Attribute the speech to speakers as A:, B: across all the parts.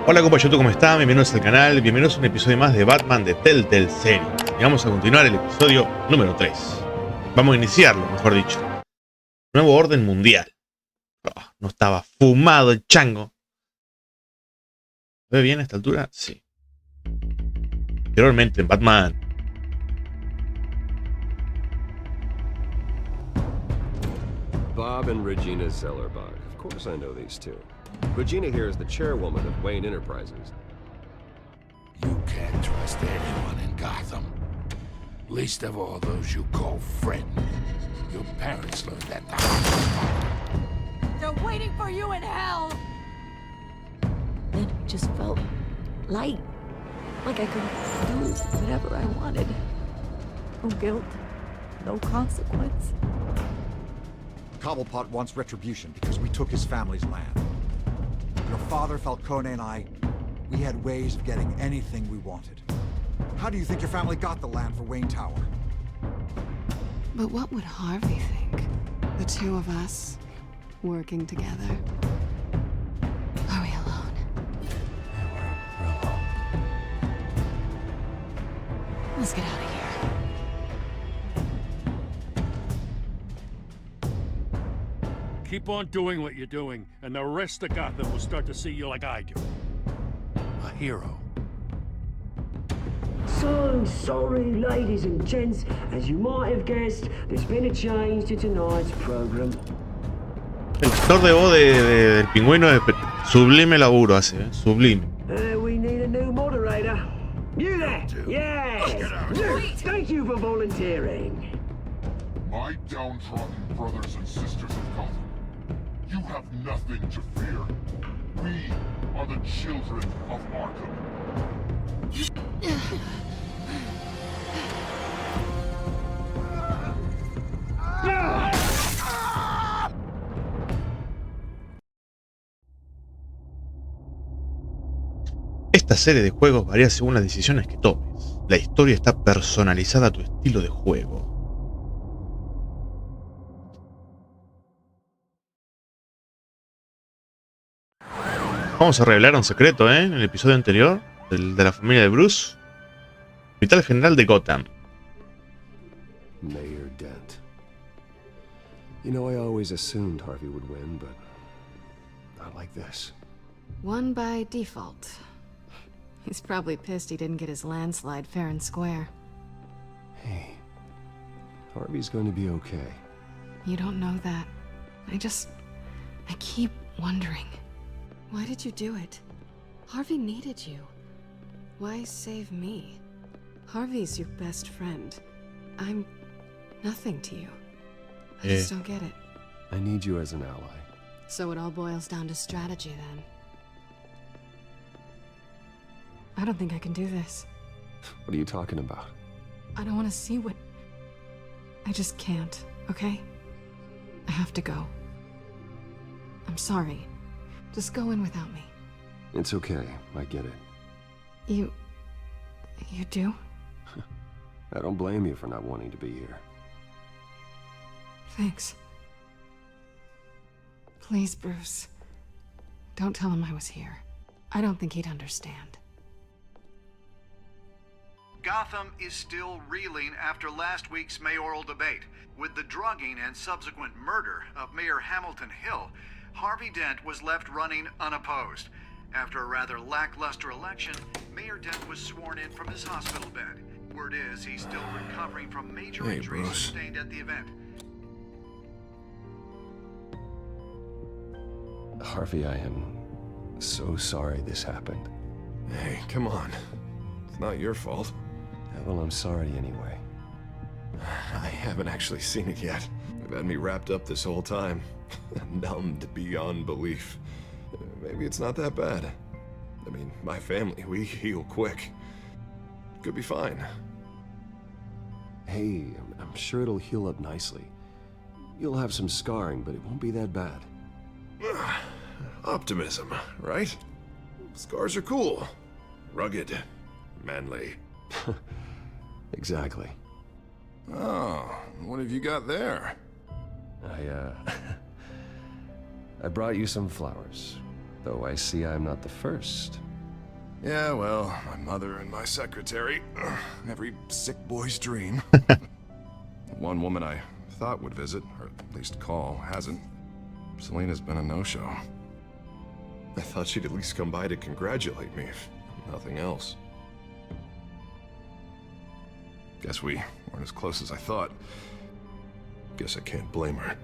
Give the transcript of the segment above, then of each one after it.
A: Hola compa YouTube, ¿cómo están? Bienvenidos al canal, bienvenidos a un episodio más de Batman de Telltale Series. Y vamos a continuar el episodio número 3. Vamos a iniciarlo, mejor dicho. Nuevo orden mundial. Oh, no estaba fumado el chango. ¿Ve bien a esta altura? Sí. Anteriormente en Batman.
B: Bob and Regina Zellerbach. Of course I know these two. Regina here is the chairwoman of Wayne Enterprises.
C: You can't trust anyone in Gotham. Least of all those you call friends. Your parents learned that the hard way.
D: They're waiting for you in hell!
E: It just felt light. Like I could do whatever I wanted. No guilt, no consequence.
F: Cobblepot wants retribution because we took his family's land. Your father, Falcone, and I, we had ways of getting anything we wanted. How do you think your family got the land for Wayne Tower?
G: But what would Harvey think? The two of us, working together. Are we alone?
C: Yeah, we're alone.
G: Let's get out of here.
H: Keep on doing what you're doing, and the rest of Gotham will start to see you like I do. A hero.
I: So sorry, ladies and gents. As you might have guessed, there's been a change to tonight's program.
A: El actor de voz del pingüino es sublime laburo hace, sublime.
I: We need a new moderator. You there? Yeah. Thank you for volunteering.
C: My downtrodden brothers and sisters of Gotham, you have nothing to fear. We are the children of Arkham.
A: Esta serie de juegos varía según las decisiones que tomes. La historia está personalizada a tu estilo de juego. Vamos a revelar un secreto, en el episodio anterior, de la familia de Bruce. Hospital General de Gotham.
B: Mayor Dent. You know, I always assumed Harvey would win, but not like this.
G: Won by default. He's probably pissed he didn't get his landslide fair and square.
B: Hey, Harvey's going to be okay.
G: You don't know that. I keep wondering. Why did you do it? Harvey needed you. Why save me? Harvey's your best friend. I'm nothing to you. I just don't get it.
B: I need you as an ally.
G: So it all boils down to strategy then. I don't think I can do this.
B: What are you talking about?
G: I don't want to see what... I just can't, okay? I have to go. I'm sorry. Just go in without me.
B: It's okay, I get it.
G: You do?
B: I don't blame you for not wanting to be here.
G: Thanks. Please, Bruce. Don't tell him I was here. I don't think he'd understand.
J: Gotham is still reeling after last week's mayoral debate. With the drugging and subsequent murder of Mayor Hamilton Hill, Harvey Dent was left running unopposed. After a rather lackluster election, Mayor Dent was sworn in from his hospital bed. Word is he's still recovering from major injuries sustained at the event.
B: Harvey, I am so sorry this happened.
K: Hey, come on. It's not your fault.
B: Yeah, well, I'm sorry anyway.
K: I haven't actually seen it yet. They've had me wrapped up this whole time. Numbed beyond belief. Maybe it's not that bad. I mean, my family, we heal quick. Could be fine.
B: Hey, I'm sure it'll heal up nicely. You'll have some scarring, but it won't be that bad.
K: Optimism, right? Scars are cool. Rugged. Manly.
B: Exactly.
K: Oh, what have you got there?
B: I brought you some flowers. Though I see I'm not the first.
K: Yeah, well, my mother and my secretary. Every sick boy's dream. One woman I thought would visit, or at least call, hasn't. Selena's been a no-show. I thought she'd at least come by to congratulate me, if nothing else. Guess we weren't as close as I thought. Guess I can't blame her.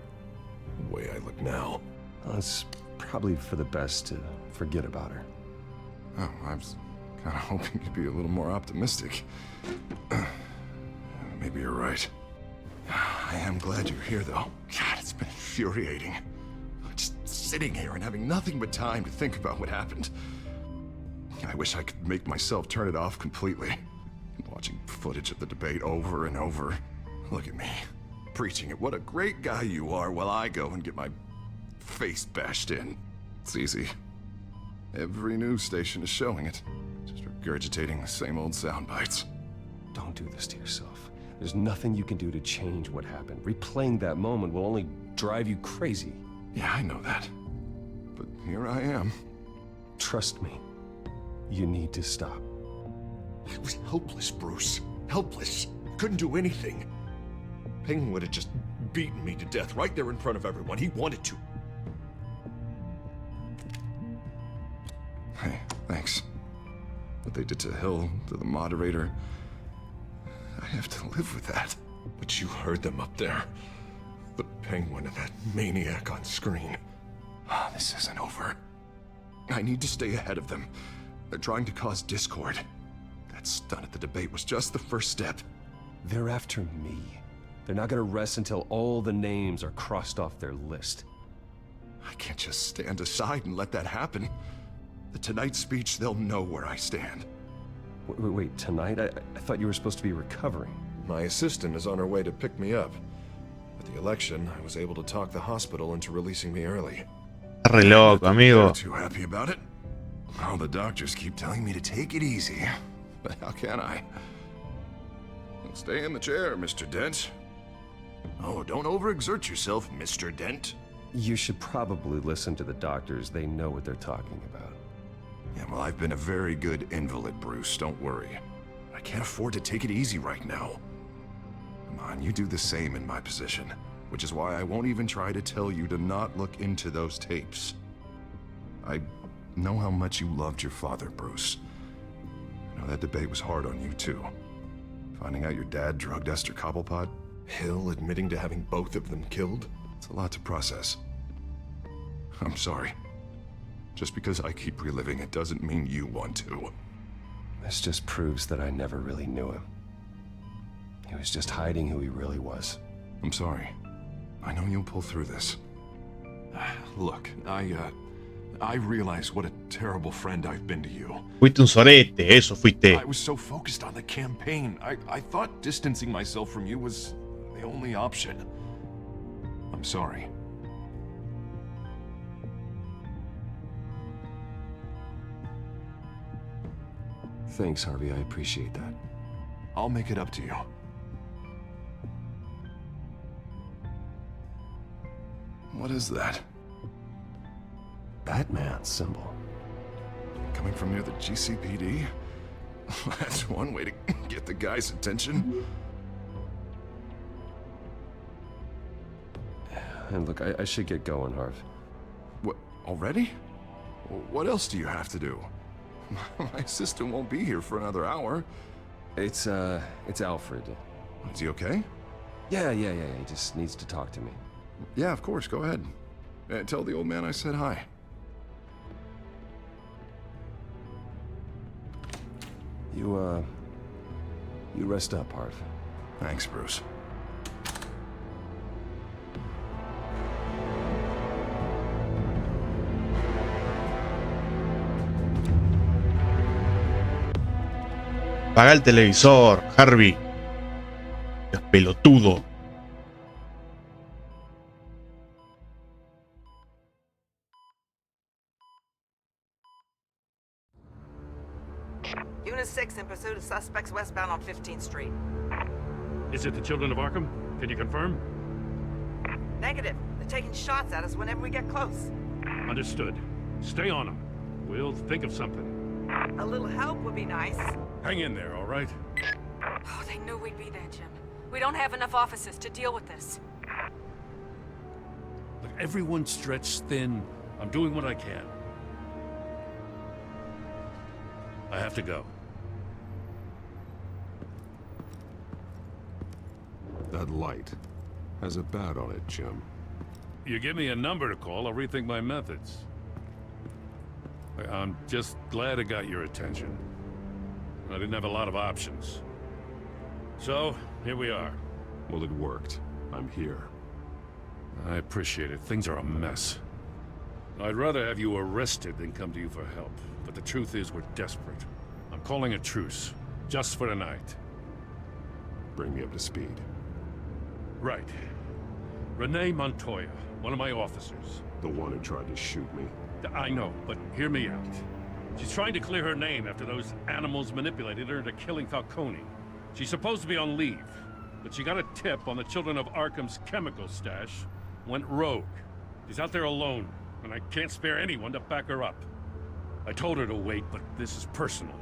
K: The way I look now.
B: Well, it's probably for the best to forget about her.
K: Oh, I was kind of hoping you'd be a little more optimistic. Maybe you're right. I am glad you're here, though. God, it's been infuriating. Just sitting here and having nothing but time to think about what happened. I wish I could make myself turn it off completely. Watching footage of the debate over and over. Look at me, preaching at what a great guy you are while I go and get my face bashed in. It's easy. Every news station is showing it. Just regurgitating the same old sound bites.
B: Don't do this to yourself. There's nothing you can do to change what happened. Replaying that moment will only drive you crazy.
K: Yeah, I know that. But here I am.
B: Trust me. You need to stop.
K: I was helpless, Bruce. Helpless. Couldn't do anything. Penguin would have just beaten me to death right there in front of everyone. He wanted to. Hey, thanks. What they did to Hill, to the moderator, I have to live with that. But you heard them up there. The Penguin and that maniac on screen. This isn't over. I need to stay ahead of them. They're trying to cause discord. That stunt at the debate was just the first step.
B: They're after me. They're not gonna rest until all the names are crossed off their list.
K: I can't just stand aside and let that happen. The Tonight speech, they'll know where I stand.
B: Wait, tonight? I thought you were supposed to be recovering.
K: My assistant is on her way to pick me up. At the election, I was able to talk the hospital into releasing me early.
A: Re loco, amigo.
K: Not too happy about it. All the doctors keep telling me to take it easy. But how can I? Well, stay in the chair, Mr. Dent. Oh, don't overexert yourself, Mr. Dent.
B: You should probably listen to the doctors. They know what they're talking about.
K: Yeah, well, I've been a very good invalid, Bruce. Don't worry. I can't afford to take it easy right now. Come on, you do the same in my position. Which is why I won't even try to tell you to not look into those tapes. I know how much you loved your father, Bruce. I know that debate was hard on you, too. Finding out your dad drugged Esther Cobblepot, Hill admitting to having both of them killed, it's a lot to process. I'm sorry. Just because I keep reliving it doesn't mean you want to.
B: This just proves that I never really knew him. He was just hiding who he really was.
K: I'm sorry. I know you'll pull through this. Look, I realize what a terrible friend I've been to you.
A: Fuiste un sorete, eso fuiste.
K: I was so focused on the campaign. I thought distancing myself from you was the only option. I'm sorry.
B: Thanks, Harvey. I appreciate that.
K: I'll make it up to you. What is that?
B: Batman symbol.
K: Coming from near the GCPD? That's one way to get the guy's attention.
B: And look, I should get going, Harv.
K: What, already? What else do you have to do? My assistant won't be here for another hour.
B: It's Alfred.
K: Is he okay?
B: Yeah. He just needs to talk to me.
K: Yeah, of course. Go ahead. Tell the old man I said hi.
B: You rest up, Harv.
K: Thanks, Bruce.
A: Apaga el televisor, Harvey. Es pelotudo.
L: Unit 6 in pursuit of suspects westbound on 15th Street.
H: Is it the Children of Arkham? Can you confirm?
L: Negative. They're taking shots at us whenever we get close.
H: Understood. Stay on them. We'll think of something.
L: A little help would be nice.
H: Hang in there, all right?
D: Oh, they knew we'd be there, Jim. We don't have enough officers to deal with this.
H: Look, everyone's stretched thin. I'm doing what I can. I have to go.
K: That light has a bat on it, Jim.
H: You give me a number to call, I'll rethink my methods. I'm just glad it got your attention. I didn't have a lot of options. So, here we are.
K: Well, it worked. I'm here.
H: I appreciate it. Things are a mess. I'd rather have you arrested than come to you for help. But the truth is, we're desperate. I'm calling a truce. Just for tonight.
K: Bring me up to speed.
H: Right. Renee Montoya, one of my officers.
K: The one who tried to shoot me.
H: I know, but hear me out. She's trying to clear her name after those animals manipulated her into killing Falcone. She's supposed to be on leave, but she got a tip on the Children of Arkham's chemical stash, went rogue. She's out there alone, and I can't spare anyone to back her up. I told her to wait, but this is personal.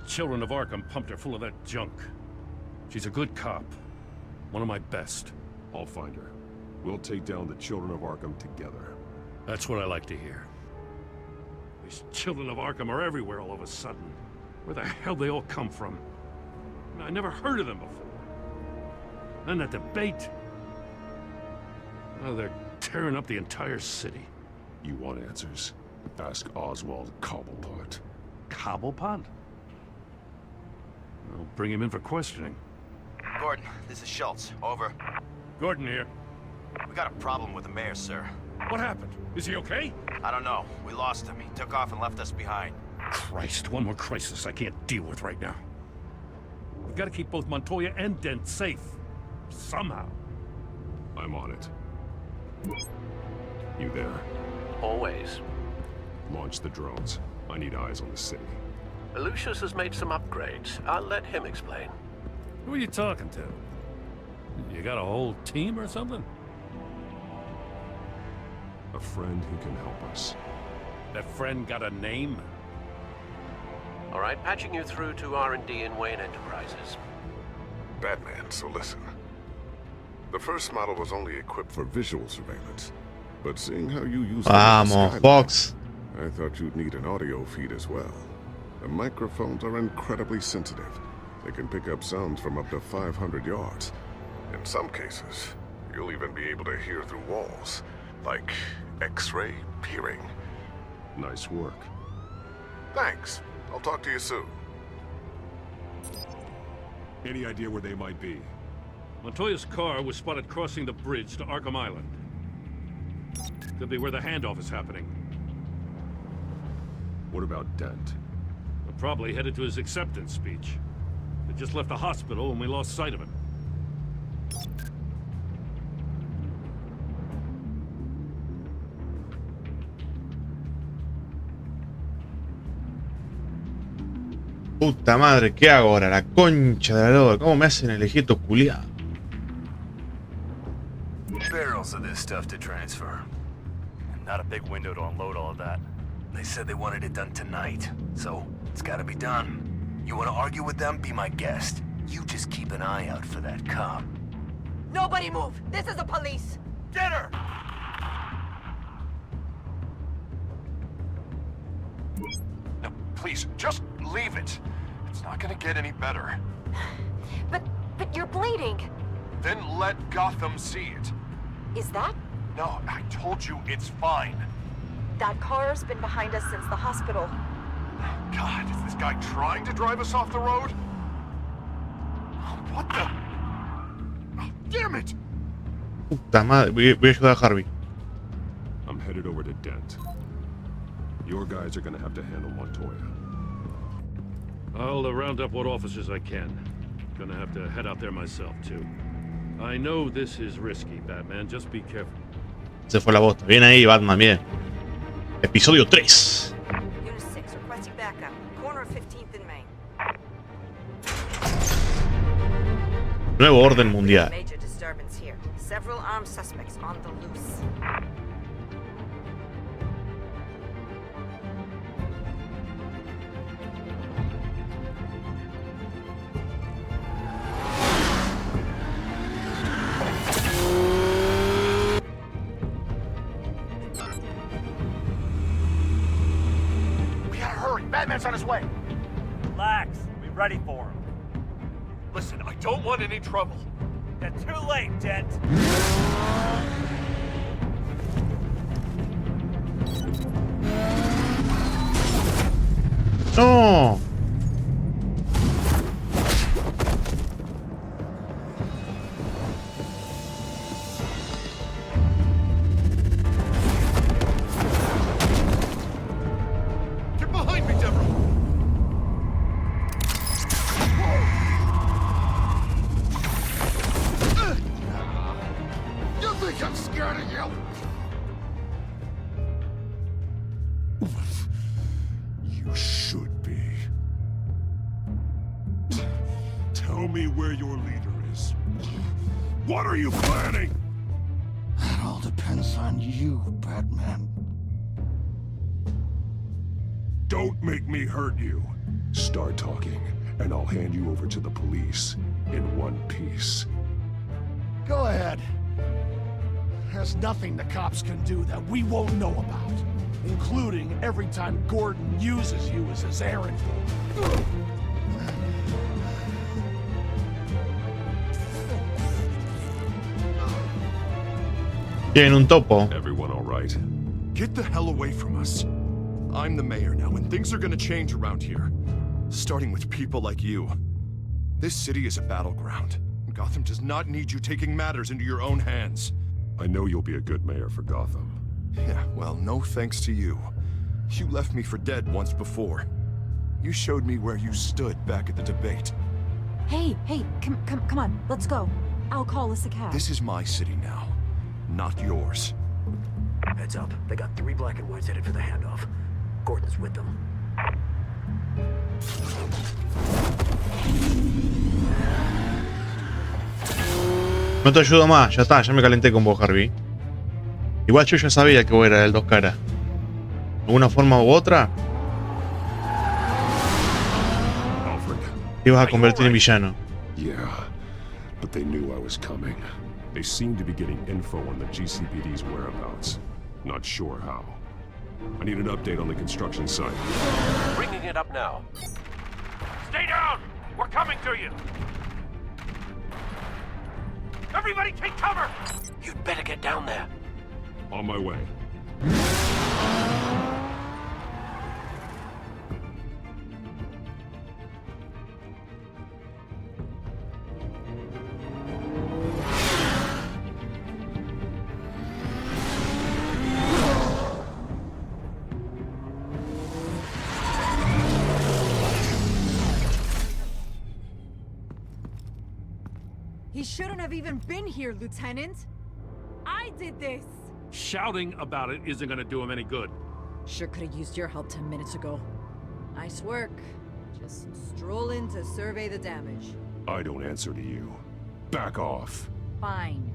H: The Children of Arkham pumped her full of that junk. She's a good cop. One of my best.
K: I'll find her. We'll take down the Children of Arkham together.
H: That's what I like to hear. These Children of Arkham are everywhere all of a sudden. Where the hell they all come from? I never heard of them before. Then that debate. Oh, they're tearing up the entire city.
K: You want answers? Ask Oswald Cobblepot.
H: Cobblepot? I'll bring him in for questioning.
M: Gordon, this is Schultz. Over.
H: Gordon here.
M: We got a problem with the mayor, sir.
H: What happened? Is he okay?
M: I don't know. We lost him. He took off and left us behind.
H: Christ, one more crisis I can't deal with right now. We've got to keep both Montoya and Dent safe. Somehow.
K: I'm on it. You there?
N: Always.
K: Launch the drones. I need eyes on the city.
N: Lucius has made some upgrades. I'll let him explain.
H: Who are you talking to? You got a whole team or something?
K: A friend who can help us.
H: That friend got a name?
N: All right, patching you through to R&D in Wayne Enterprises.
O: Batman, so listen. The first model was only equipped for visual surveillance, but seeing how you use
A: Fox.
O: I thought you'd need an audio feed as well. The microphones are incredibly sensitive. They can pick up sounds from up to 500 yards. In some cases, you'll even be able to hear through walls, like X-ray peering.
K: Nice work.
O: Thanks. I'll talk to you soon.
K: Any idea where they might be?
H: Montoya's car was spotted crossing the bridge to Arkham Island. Could be where the handoff is happening.
K: What about Dent?
H: We're probably headed to his acceptance speech. He just left the hospital and we lost sight of him.
A: Puta madre, ¿qué hago ahora? La concha de la lora. ¿Cómo me hacen elegir estos culiados?
M: Barrels of this stuff to transfer. Not a big window to unload all of that. They said they wanted it done tonight, so it's gotta be done. You wanna argue with them? Be my guest. You just keep an eye out for that cop.
D: Nobody move! This is the police!
M: Get her!
O: No, please, just leave it. It's not gonna get any better.
D: But you're bleeding.
O: Then let Gotham see it.
D: Is that?
O: No, I told you it's fine.
D: That car's been behind us since the hospital.
O: God, is this guy trying to drive us off the road? What the? Oh, damn it!
A: Puta madre, voy a ayudar a Harvey.
K: I'm headed over to Dent. Your guys are gonna have to handle Montoya.
H: I'll round up what officers I can. Gonna have to head out there myself, too. I know this is risky, Batman. Just be careful.
A: Se fue la bosta. Bien ahí, Batman, bien. Episodio 3.
L: Unit 6 requesting backup. Corner of 15th and Main.
A: Nuevo orden mundial.
L: Major disturbance here. Several armed suspects on the loose.
P: on his way. Relax. Be ready for him. Listen, I don't want any trouble. Then too late, Dent.
A: No.
P: Get behind me, Deborah.
C: You think I'm scared of you? You should be. Tell me where your leader is. What are you planning?
Q: That all depends on you, Batman.
C: Don't make me hurt you. Start talking, and I'll hand you over to the police in one piece.
Q: Go ahead. There's nothing the cops can do that we won't know about, including every time Gordon uses you as his errand boy.
A: Tienen un topo.
K: Everyone all right? Get the hell away from us. I'm the mayor now, and things are gonna change around here. Starting with people like you. This city is a battleground. Gotham does not need you taking matters into your own hands.
C: I know you'll be a good mayor for Gotham.
K: Yeah, well, no thanks to you. You left me for dead once before. You showed me where you stood back at the debate.
E: Hey, come on, let's go. I'll call us a cab.
K: This is my city now, not yours.
M: Heads up. They got 3 black and whites headed for the handoff. Gordon's with them.
A: No te ayudo más, ya está, ya me calenté con vos, Harvey. Igual yo ya sabía que vos eras el dos caras. De alguna forma u otra, te ibas a convertir en villano.
C: Yeah, but they knew I was coming. They seem to be getting info on the GCPD's whereabouts. Not sure how. I need an update on the construction site.
N: Bringing it up now.
H: Stay down! We're coming to you! Everybody take cover!
N: You'd better get down there.
C: On my way.
D: He shouldn't have even been here, Lieutenant. I did this.
H: Shouting about it isn't gonna do him any good.
D: Sure could have used your help 10 minutes ago. Nice work. Just stroll in to survey the damage.
C: I don't answer to you. Back off.
D: Fine.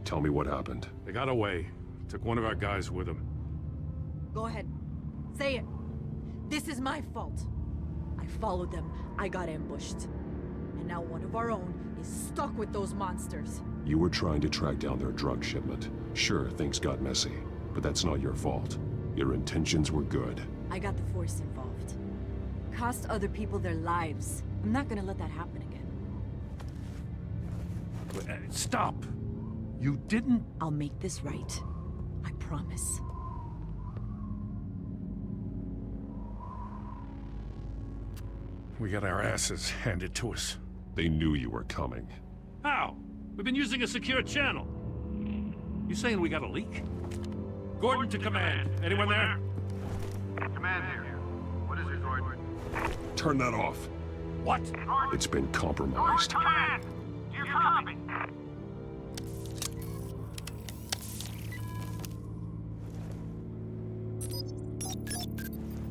C: Tell me what happened.
H: They got away. Took one of our guys with them.
D: Go ahead. Say it. This is my fault. I followed them. I got ambushed. And now one of our own is stuck with those monsters.
C: You were trying to track down their drug shipment. Sure, things got messy, but that's not your fault. Your intentions were good.
D: I got the Force involved. Cost other people their lives. I'm not gonna let that happen again.
H: Stop! You didn't...
D: I'll make this right. I promise.
H: We got our asses handed to us.
C: They knew you were coming.
H: How? We've been using a secure channel. You saying we got a leak? Gordon to command. Anyone there?
J: Command here. What is it, Gordon?
C: Turn that off.
H: What?
C: It's been compromised.
H: Command! Do you copy?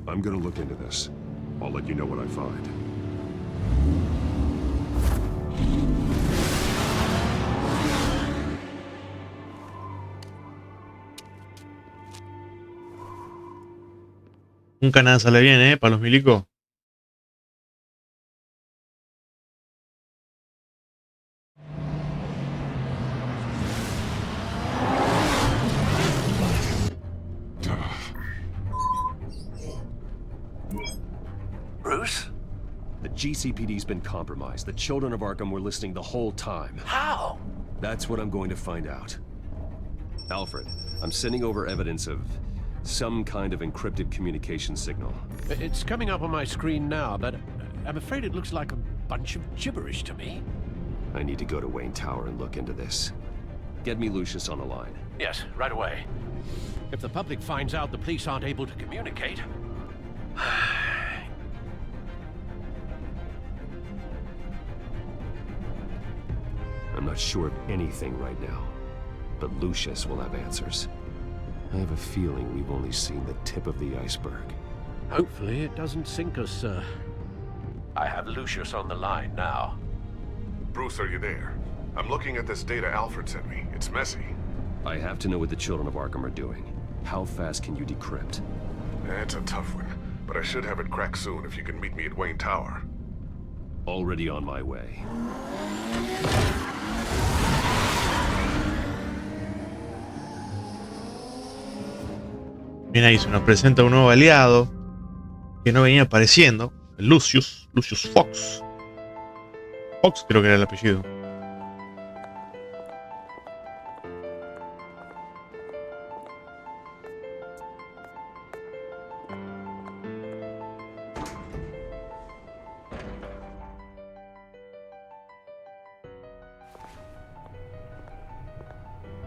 C: I'm gonna look into this. I'll let you know what I find.
A: Nunca nada sale bien, para los milicos.
B: GCPD's been compromised. The children of Arkham were listening the whole time.
M: How?
B: That's what I'm going to find out. Alfred, I'm sending over evidence of some kind of encrypted communication signal.
R: It's coming up on my screen now, but I'm afraid it looks like a bunch of gibberish to me.
B: I need to go to Wayne Tower and look into this. Get me Lucius on the line.
R: Yes, right away. If the public finds out the police aren't able to communicate...
B: I'm not sure of anything right now, but Lucius will have answers. I have a feeling we've only seen the tip of the iceberg.
R: Hopefully it doesn't sink us, sir. I have Lucius on the line now.
O: Bruce, are you there? I'm looking at this data Alfred sent me. It's messy.
B: I have to know what the children of Arkham are doing. How fast can you decrypt?
O: That's a tough one, but I should have it cracked soon if you can meet me at Wayne Tower.
B: Already on my way.
A: Bien, ahí se nos presenta un nuevo aliado que no venía apareciendo, Lucius Fox. Fox creo que era el apellido.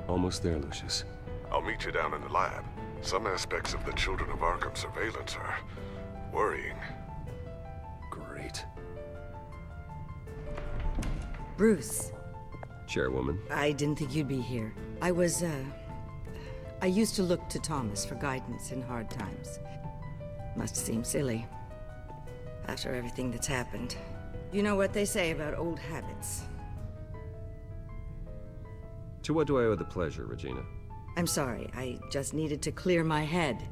B: Almost there, Lucius.
O: I'll meet you down in the lab. Some aspects of the Children of Arkham surveillance are worrying.
B: Great.
S: Bruce.
B: Chairwoman.
S: I didn't think you'd be here. I used to look to Thomas for guidance in hard times. Must seem silly. After everything that's happened. You know what they say about old habits.
B: To what do I owe the pleasure, Regina?
S: I'm sorry, I just needed to clear my head.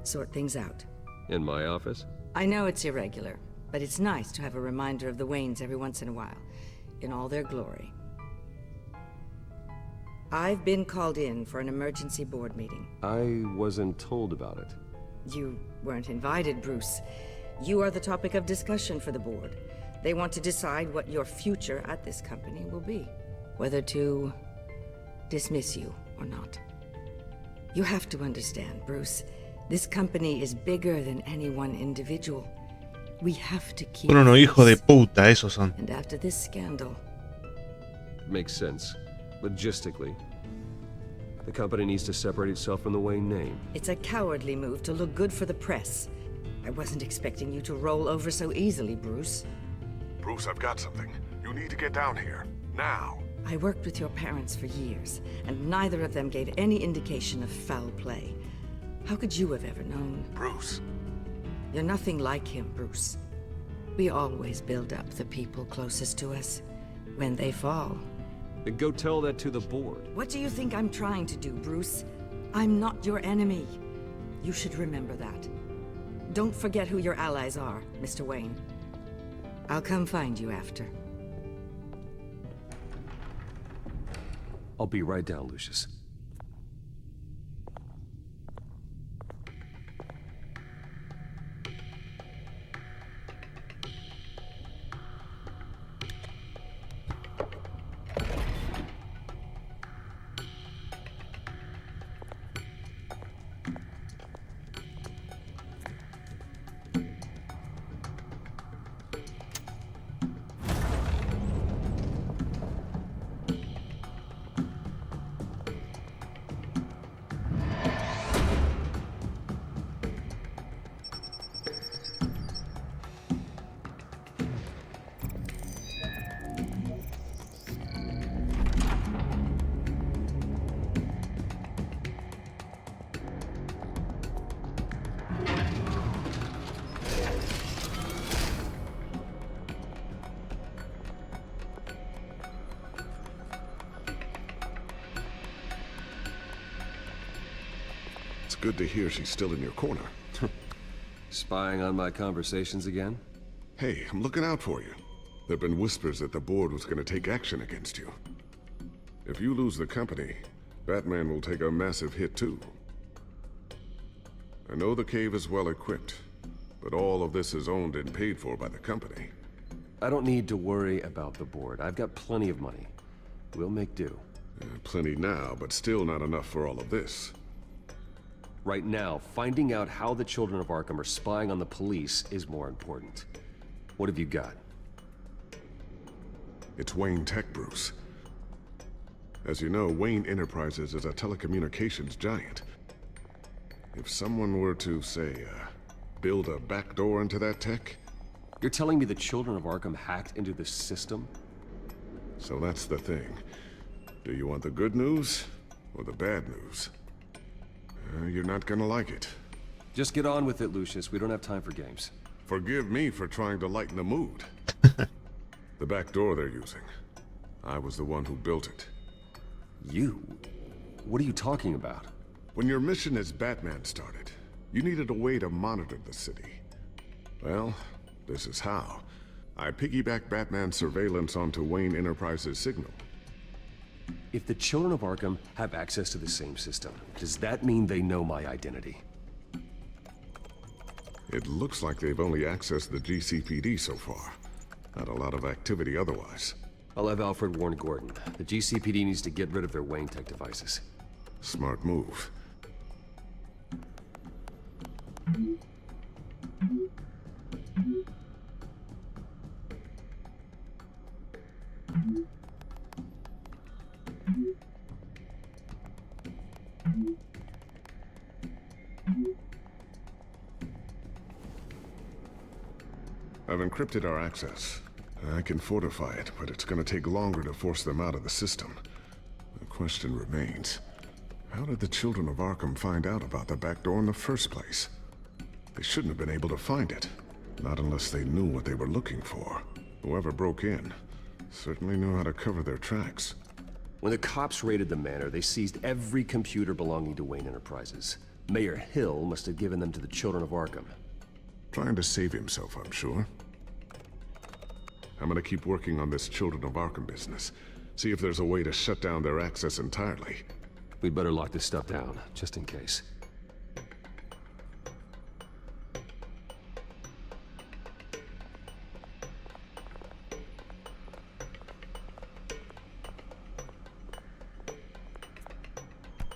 S: Sort things out.
B: In my office?
S: I know it's irregular, but it's nice to have a reminder of the Waynes every once in a while, in all their glory. I've been called in for an emergency board meeting.
B: I wasn't told about it.
S: You weren't invited, Bruce. You are the topic of discussion for the board. They want to decide what your future at this company will be. Whether to dismiss you or not. You have to understand, Bruce. This company is bigger than any one individual. We have to keep...
A: Uno hijo de puta, esos son.
S: And after this scandal...
B: Makes sense. Logistically. The company needs to separate itself from the Wayne name.
S: It's a cowardly move to look good for the press. I wasn't expecting you to roll over so easily, Bruce.
O: Bruce, I've got something. You need to get down here. Now.
S: I worked with your parents for years, and neither of them gave any indication of foul play. How could you have ever known?
O: Bruce.
S: You're nothing like him, Bruce. We always build up the people closest to us. When they fall...
B: Then go tell that to the board.
S: What do you think I'm trying to do, Bruce? I'm not your enemy. You should remember that. Don't forget who your allies are, Mr. Wayne. I'll come find you after.
B: I'll be right down, Lucius.
O: Good to hear she's still in your corner.
B: Spying on my conversations again?
O: Hey, I'm looking out for you. There've been whispers that the board was going to take action against you. If you lose the company, Batman will take a massive hit too. I know the cave is well equipped, but all of this is owned and paid for by the company.
B: I don't need to worry about the board. I've got plenty of money. We'll make do.
O: Plenty now, but still not enough for all of this.
B: Right now, finding out how the children of Arkham are spying on the police is more important. What have you got?
O: It's Wayne Tech, Bruce. As you know, Wayne Enterprises is a telecommunications giant. If someone were to, say, build a backdoor into that tech...
B: You're telling me the children of Arkham hacked into this system?
O: So that's the thing. Do you want the good news or the bad news? You're not gonna like it.
B: Just get on with it, Lucius. We don't have time for games.
O: Forgive me for trying to lighten the mood. The back door they're using. I was the one who built it.
B: You? What are you talking about?
O: When your mission as Batman started, you needed a way to monitor the city. Well, this is how. I piggybacked Batman's surveillance onto Wayne Enterprises' signal.
B: If the children of Arkham have access to the same system, does that mean they know my identity?
O: It looks like they've only accessed the GCPD so far. Not a lot of activity otherwise.
B: I'll have Alfred warn Gordon. The GCPD needs to get rid of their Wayne Tech devices.
O: Smart move. I've encrypted our access. I can fortify it, but it's gonna take longer to force them out of the system. The question remains, how did the children of Arkham find out about the back door in the first place? They shouldn't have been able to find it. Not unless they knew what they were looking for. Whoever broke in certainly knew how to cover their tracks.
B: When the cops raided the manor, they seized every computer belonging to Wayne Enterprises. Mayor Hill must have given them to the children of Arkham.
O: Trying to save himself, I'm sure. I'm gonna keep working on this Children of Arkham business. See if there's a way to shut down their access entirely.
B: We'd better lock this stuff down, just in case.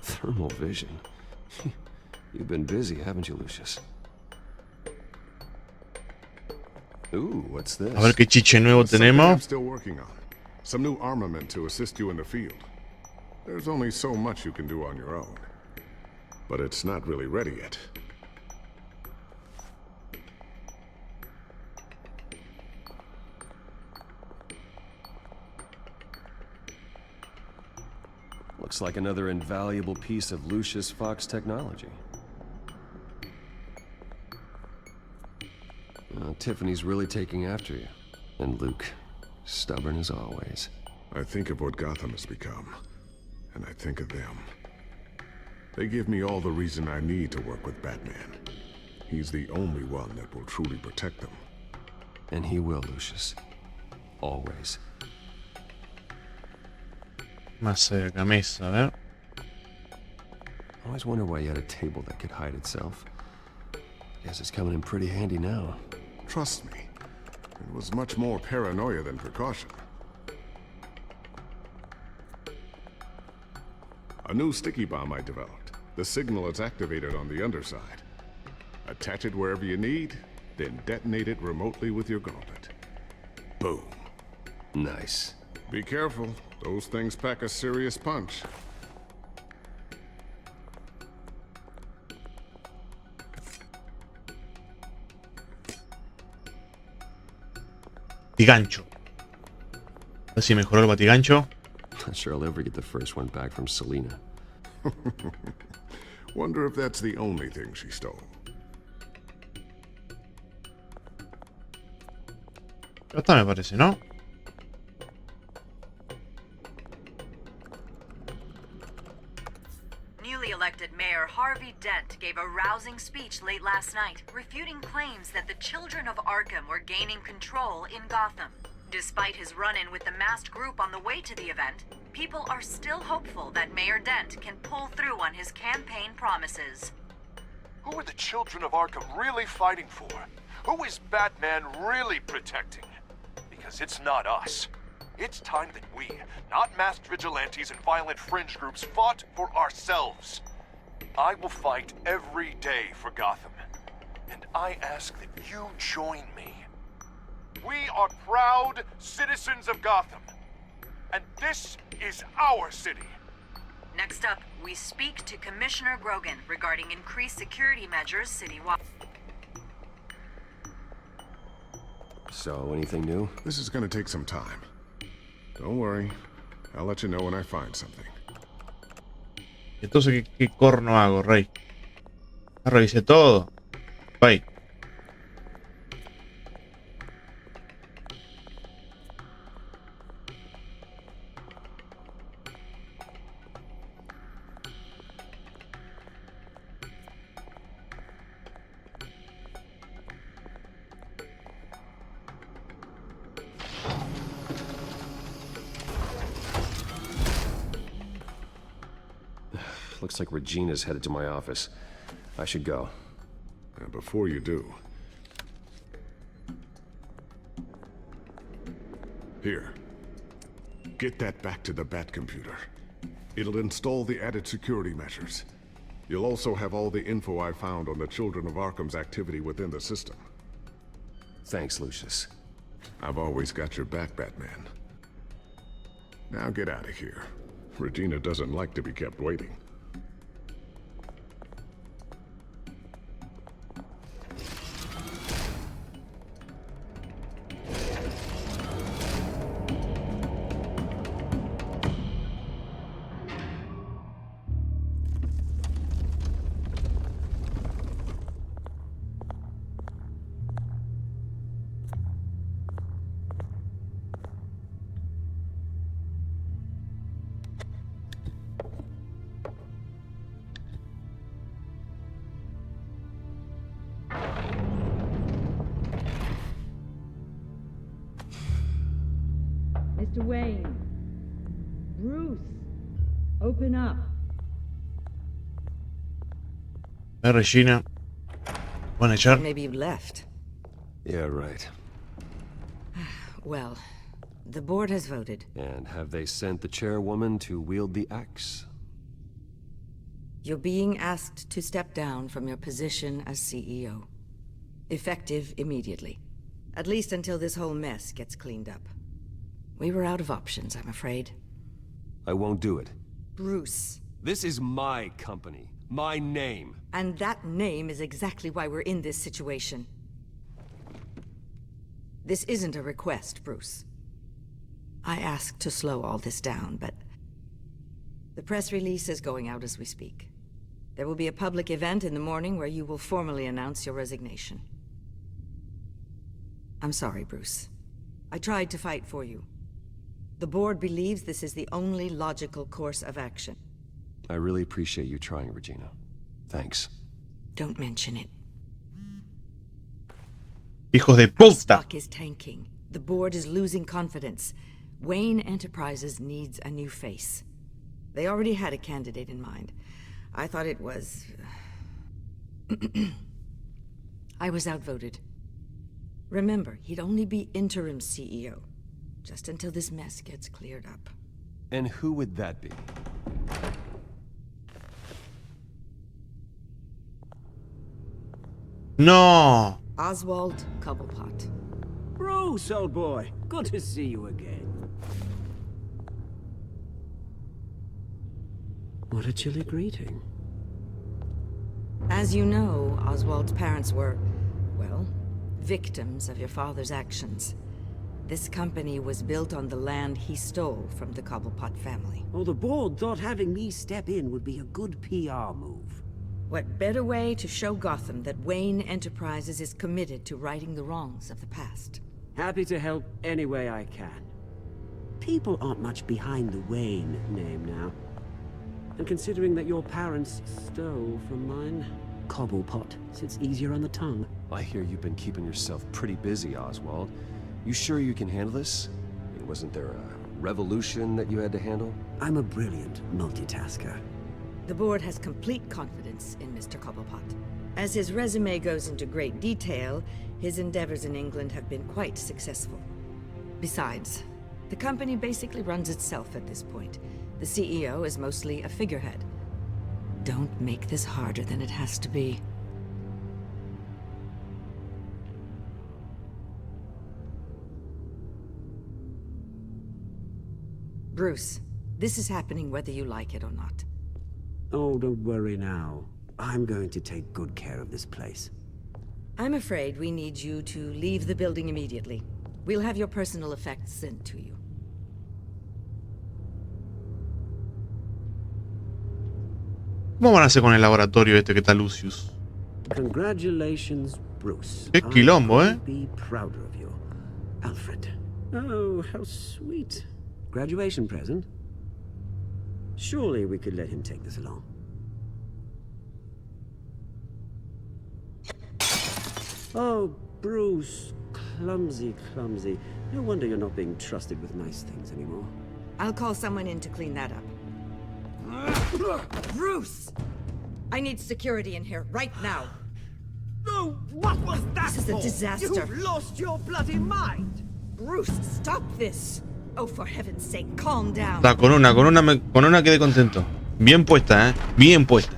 B: Thermal vision. You've been busy, haven't you, Lucius? Ooh, what's this?
A: A ver qué chiche nuevo tenemos.
O: I'm still working on. Some new armament to assist you in the field. There's only so much you can do on your own. But it's not really ready yet.
B: Looks like another invaluable piece of Lucius Fox technology. Tiffany's really taking after you. And Luke, stubborn as always.
O: I think of what Gotham has become, and I think of them. They give me all the reason I need to work with Batman. He's the only one that will truly protect them.
B: And he will, Lucius. Always.
A: Más cerca, mesa, a ver.
B: I always wonder why you had a table that could hide itself. Guess it's coming in pretty handy now.
O: Trust me, it was much more paranoia than precaution. A new sticky bomb I developed. The signal is activated on the underside. Attach it wherever you need, then detonate it remotely with your gauntlet. Boom.
B: Nice.
O: Be careful. Those things pack a serious punch.
A: Batigancho. A ver si mejoró el batigancho.
B: Not sure I'll ever get the first one back from Selina.
O: Wonder if that's the only thing she stole.
A: Esta me parece, ¿no?
T: Newly elected Mayor Harvey Dent gave a rousing speech late last night, refuting claims that the children of Arkham were gaining control in Gotham. Despite his run-in with the masked group on the way to the event, people are still hopeful that Mayor Dent can pull through on his campaign promises.
U: Who are the children of Arkham really fighting for? Who is Batman really protecting? because it's not us. It's time that we, not masked vigilantes and violent fringe groups, fought for ourselves. I will fight every day for Gotham. And I ask that you join me. We are proud citizens of Gotham. And this is our city.
T: Next up, we speak to Commissioner Grogan regarding increased security measures citywide.
K: So, anything new? This is gonna take some time. Don't worry. I'll let you know when I find something.
A: Entonces, ¿qué corno hago, Rey? Ya revisé todo. Bye.
B: Looks like Regina's headed to my office. I should go.
O: And before you do... Here. Get that back to the Bat computer. It'll install the added security measures. You'll also have all the info I found on the Children of Arkham's activity within the system.
B: Thanks, Lucius.
O: I've always got your back, Batman. Now get out of here. Regina doesn't like to be kept waiting.
S: Mr. Wayne. Bruce. Open up.
A: Hey, Regina. Wanna echar?
S: Maybe you left.
B: Yeah, right.
S: Well, the board has voted.
B: And have they sent the chairwoman to wield the axe?
S: You're being asked to step down from your position as CEO. Effective immediately. At least until this whole mess gets cleaned up. We were out of options, I'm afraid.
B: I won't do it.
S: Bruce.
B: This is my company. My name.
S: And that name is exactly why we're in this situation. This isn't a request, Bruce. I asked to slow all this down, but... the press release is going out as we speak. There will be a public event in the morning where you will formally announce your resignation. I'm sorry, Bruce. I tried to fight for you. The board believes this is the only logical course of action.
B: I really appreciate you trying, Regina. Thanks.
S: Don't mention it.
A: Hijos de puta!
S: Stock is tanking. The board is losing confidence. Wayne Enterprises needs a new face. They already had a candidate in mind. I thought it was... I was outvoted. Remember, he'd only be interim CEO. Just until this mess gets cleared up.
B: And who would that be?
A: No.
S: Oswald Cobblepot.
I: Bruce, old boy. Good to see you again. What a chilly greeting.
S: As you know, Oswald's parents were, well, victims of your father's actions. This company was built on the land he stole from the Cobblepot family.
I: Well, the board thought having me step in would be a good PR move.
S: What better way to show Gotham that Wayne Enterprises is committed to righting the wrongs of the past?
I: Happy to help any way I can. People aren't much behind the Wayne name now. And considering that your parents stole from mine, Cobblepot sits easier on the tongue.
B: I hear you've been keeping yourself pretty busy, Oswald. You sure you can handle this? I mean, wasn't there a revolution that you had to handle?
I: I'm a brilliant multitasker.
S: The board has complete confidence in Mr. Cobblepot. As his resume goes into great detail, his endeavors in England have been quite successful. Besides, the company basically runs itself at this point. The CEO is mostly a figurehead. Don't make this harder than it has to be. Bruce, this is happening whether you like it or not.
I: Oh, don't worry now. I'm going to take good care of this place.
S: I'm afraid we need you to leave the building immediately. We'll have your personal effects sent to you.
A: ¿Cómo van a hacer con el laboratorio este que está Lucius?
I: Congratulations, Bruce.
A: Qué quilombo,
I: I'll be prouder of you, Alfred. Oh, how sweet. Graduation present? Surely we could let him take this along. Oh, Bruce. Clumsy, clumsy. No wonder you're not being trusted with nice things anymore.
S: I'll call someone in to clean that up. Bruce! I need security in here, right now.
I: No, what was that?
S: This is a disaster.
I: You've lost your bloody mind.
S: Bruce, stop this. Oh, for heaven's sake, calm down.
A: Está, con una quedé contento. Bien puesta, bien puesta.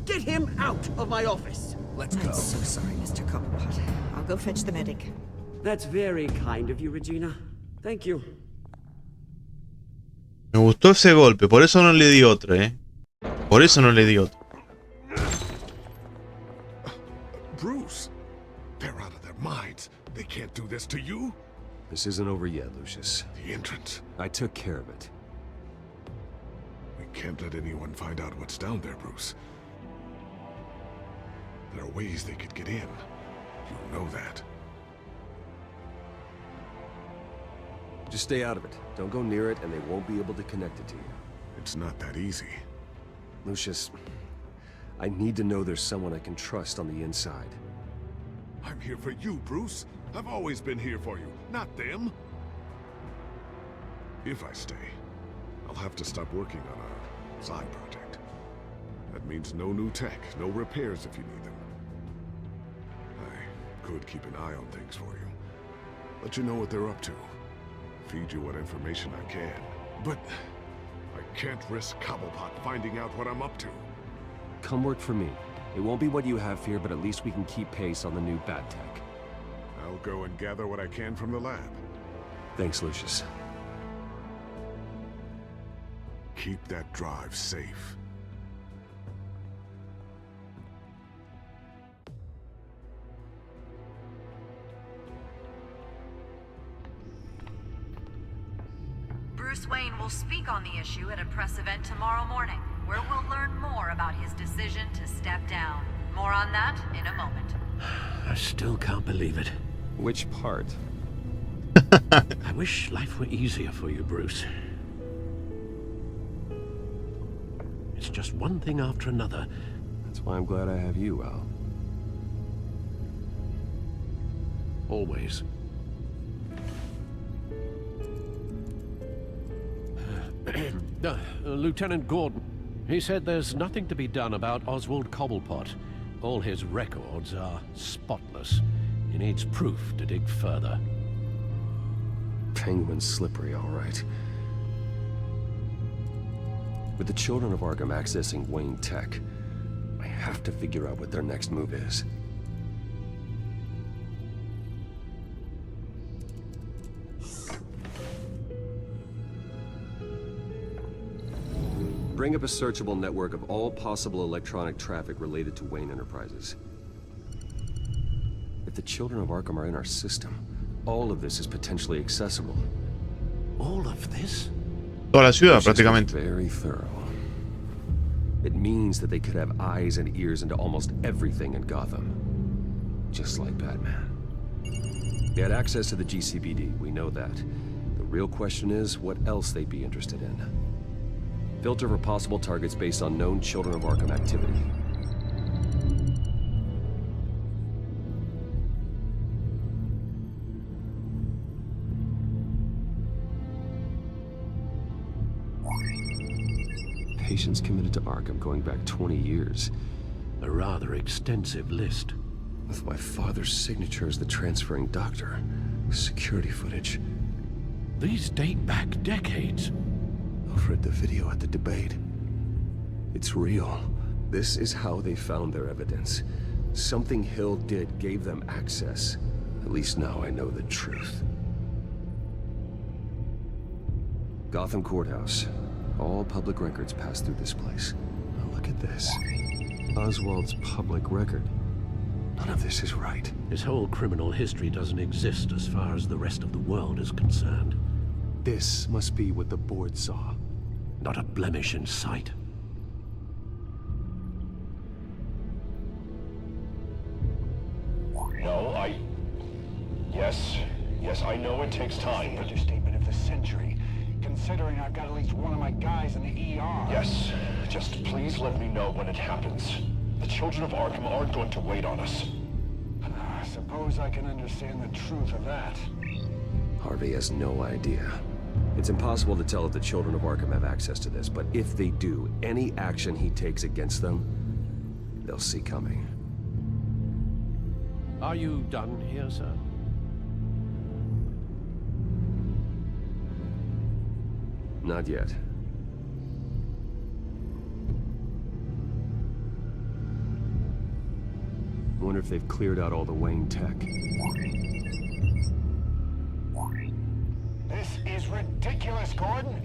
I: Get him out of my office.
S: Let's go. I'm so sorry, Mr. Cobblepot. I'll go fetch the medic.
I: That's very kind of you, Regina. Thank you.
A: Me gustó ese golpe, por eso no le di otro, Por eso no le di otro.
O: Bruce, they're out of their minds. They can't do this to you.
B: This isn't over yet, Lucius.
O: The entrance.
B: I took care of it.
O: We can't let anyone find out what's down there, Bruce. There are ways they could get in. You know that.
B: Just stay out of it. Don't go near it, and they won't be able to connect it to you.
O: It's not that easy.
B: Lucius, I need to know there's someone I can trust on the inside.
O: I'm here for you, Bruce. I've always been here for you, not them. If I stay, I'll have to stop working on a side project. That means no new tech, no repairs if you need them. I could keep an eye on things for you. Let you know what they're up to. Feed you what information I can. But I can't risk Cobblepot finding out what I'm up to.
B: Come work for me. It won't be what you have here, but at least we can keep pace on the new bad tech.
O: I'll go and gather what I can from the lab.
B: Thanks, Lucius.
O: Keep that drive safe.
T: Bruce Wayne will speak on the issue at a press event tomorrow morning, where we'll learn more about his decision to step down. More on that in a moment.
R: I still can't believe it.
B: Which part?
R: I wish life were easier for you, Bruce. It's just one thing after another.
B: That's why I'm glad I have you, Al.
R: Always. Lieutenant Gordon, he said there's nothing to be done about Oswald Cobblepot. All his records are spotless. He needs proof to dig further.
B: Penguin's slippery, all right. With the children of Arkham accessing Wayne tech, I have to figure out what their next move is. Bring up a searchable network of all possible electronic traffic related to Wayne Enterprises. If the children of Arkham are in our system, all of this is potentially accessible.
R: All of this?
A: Toda la ciudad, prácticamente.
B: Very thorough. It means that they could have eyes and ears into almost everything in Gotham. Just like Batman. They had access to the GCPD, we know that. The real question is what else they'd be interested in. Filter for possible targets based on known Children of Arkham activity. Patients committed to Arkham going back 20 years.
R: A rather extensive list.
B: With my father's signature as the transferring doctor. Security footage.
R: These date back decades.
B: I've read the video at the debate. It's real. This is how they found their evidence. Something Hill did gave them access. At least now I know the truth. Gotham Courthouse. All public records pass through this place. Now look at this. Oswald's public record. None of this is right.
R: His whole criminal history doesn't exist as far as the rest of the world is concerned.
B: This must be what the board saw.
R: Not a blemish in sight.
F: No, Yes, I know it takes time, but... Understatement of the century, considering I've got at least one of my guys in the ER. Yes, just please let me know when it happens. The children of Arkham aren't going to wait on us. I suppose I can understand the truth of that.
B: Harvey has no idea. It's impossible to tell if the children of Arkham have access to this, but if they do, any action he takes against them, they'll see coming.
R: Are you done here, sir?
B: Not yet. I wonder if they've cleared out all the Wayne tech.
F: This is ridiculous, Gordon.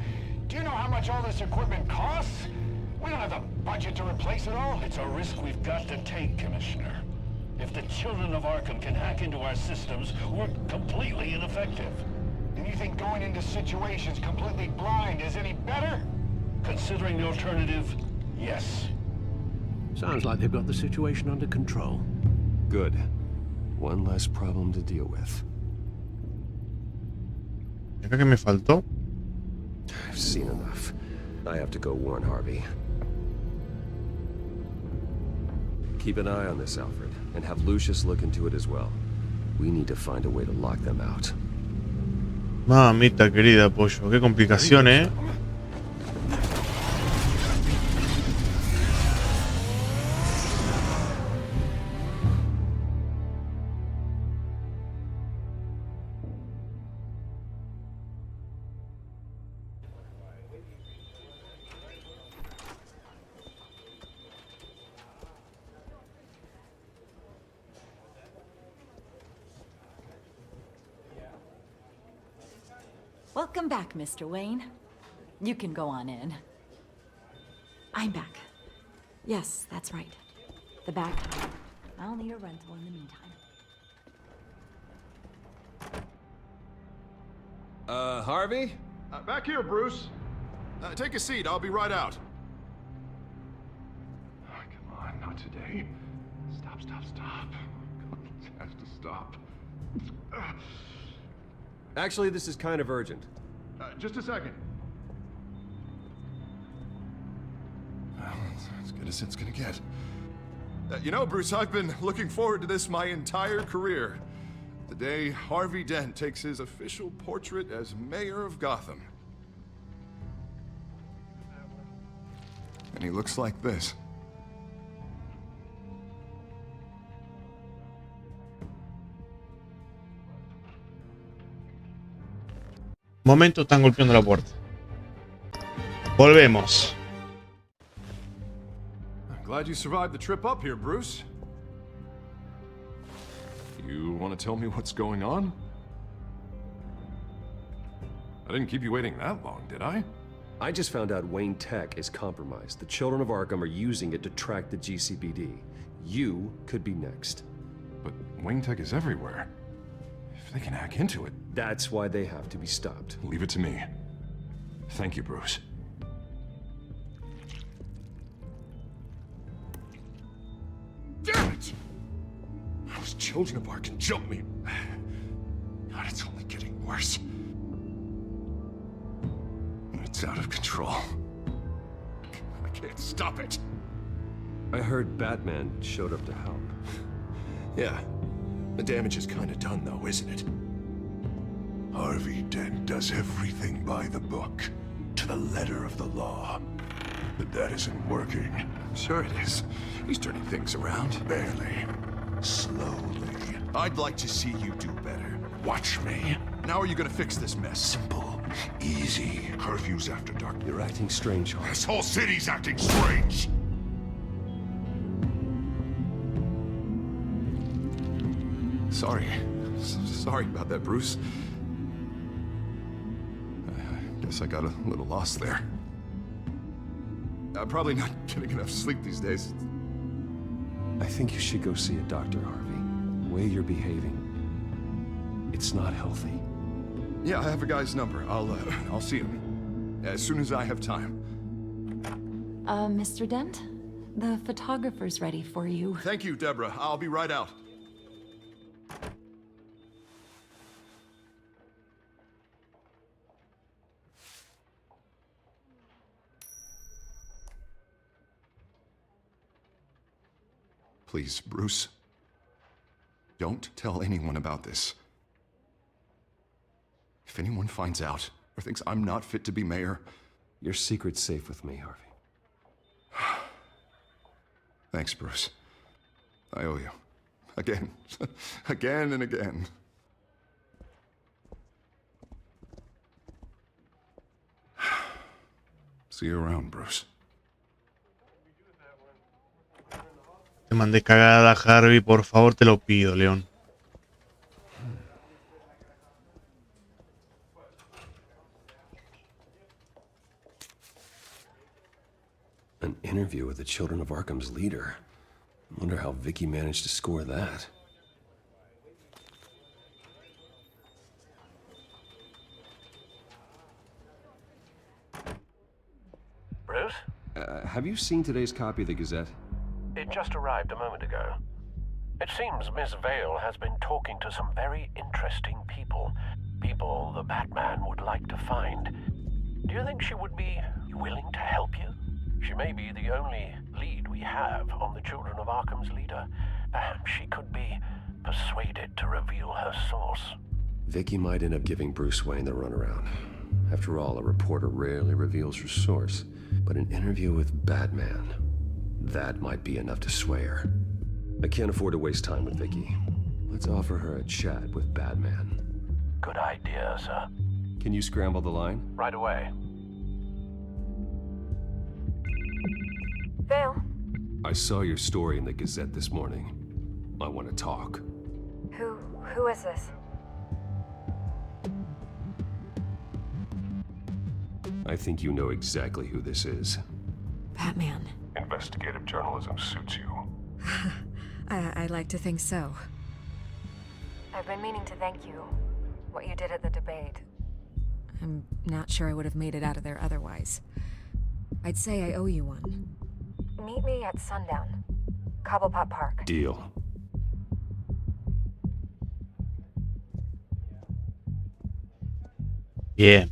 F: Do you know how much all this equipment costs? We don't have the budget to replace it all. It's a risk we've got to take, Commissioner. If the children of Arkham can hack into our systems, we're completely ineffective. And you think going into situations completely blind is any better? Considering the alternative, yes.
R: Sounds like they've got the situation under control.
B: Good. One less problem to deal with.
A: Creo que me faltó.
B: I've seen enough. I have to go warn Harvey. Keep an eye on this, Alfred, and have Lucius look into it as well. We need to find a way to lock them out.
A: Mamita querida, pollo. Qué complicación, ¿eh?
D: Welcome back, Mr. Wayne. You can go on in.
E: I'm back. Yes, that's right. The back.
D: I'll need a rental in the meantime.
K: Harvey?
V: Back here, Bruce. Take a seat. I'll be right out. Oh, come on, not today. Stop. This has to stop.
B: Actually, this is kind of urgent.
V: Just a second. Well, that's as good as it's gonna get. You know, Bruce, I've been looking forward to this my entire career. The day Harvey Dent takes his official portrait as mayor of Gotham. And he looks like this.
A: Momento, están golpeando la puerta. Volvemos.
V: I'm glad you survived the trip up here, Bruce. You want to tell me what's going on? I didn't keep you waiting that long, did I?
B: I just found out Wayne Tech is compromised. The children of Arkham are using it to track the GCPD. You could be next.
V: But Wayne Tech is everywhere. If they can hack into it...
B: That's why they have to be stopped.
V: Leave it to me. Thank you, Bruce. Damn it! Those children of Arkham jumped me. God, it's only getting worse. It's out of control. I can't stop it.
B: I heard Batman showed up to help.
V: Yeah. The damage is kind of done, though, isn't it? Harvey Dent does everything by the book, to the letter of the law. But that isn't working. Sure it is. He's turning things around. Barely.
C: Slowly.
V: I'd like to see you do better.
C: Watch me.
V: Now are you gonna fix this mess?
C: Simple. Easy. Curfew's after dark.
B: You're acting strange, Harvey.
C: This whole city's acting strange.
V: Sorry. Sorry about that, Bruce. I guess I got a little lost there. I'm probably not getting enough sleep these days.
B: I think you should go see a doctor, Harvey. The way you're behaving, it's not healthy.
V: Yeah, I have a guy's number. I'll see him as soon as I have time.
E: Mr. Dent? The photographer's ready for you.
V: Thank you, Deborah. I'll be right out. Please, Bruce. Don't tell anyone about this. If anyone finds out or thinks I'm not fit to be mayor...
B: Your secret's safe with me, Harvey.
V: Thanks, Bruce. I owe you. Again. Again and again. See you around, Bruce.
A: Te mandé cagada, Harvey, por favor, te lo pido, León.
B: An interview with the Children of Arkham's leader. I wonder how Vicky managed to score that.
N: Bruce?
B: Have you seen today's copy of the Gazette?
N: It just arrived a moment ago. It seems Miss Vale has been talking to some very interesting people. People the Batman would like to find. Do you think she would be willing to help you? She may be the only lead we have on the Children of Arkham's leader. Perhaps she could be persuaded to reveal her source.
B: Vicky might end up giving Bruce Wayne the runaround. After all, a reporter rarely reveals her source. But an interview with Batman, that might be enough to sway her. I can't afford to waste time with Vicky. Let's offer her a chat with Batman.
N: Good idea, sir.
B: Can you scramble the line?
N: Right away.
E: Vale.
B: I saw your story in the Gazette this morning. I want to talk.
E: Who is this?
B: I think you know exactly who this is.
E: Batman.
O: Investigative journalism suits you.
E: I'd like to think so.
G: I've been meaning to thank you. What you did at the debate.
E: I'm not sure I would have made it out of there otherwise. I'd say I owe you one.
G: Meet me at sundown. Cobblepot Park.
B: Deal.
A: Bien.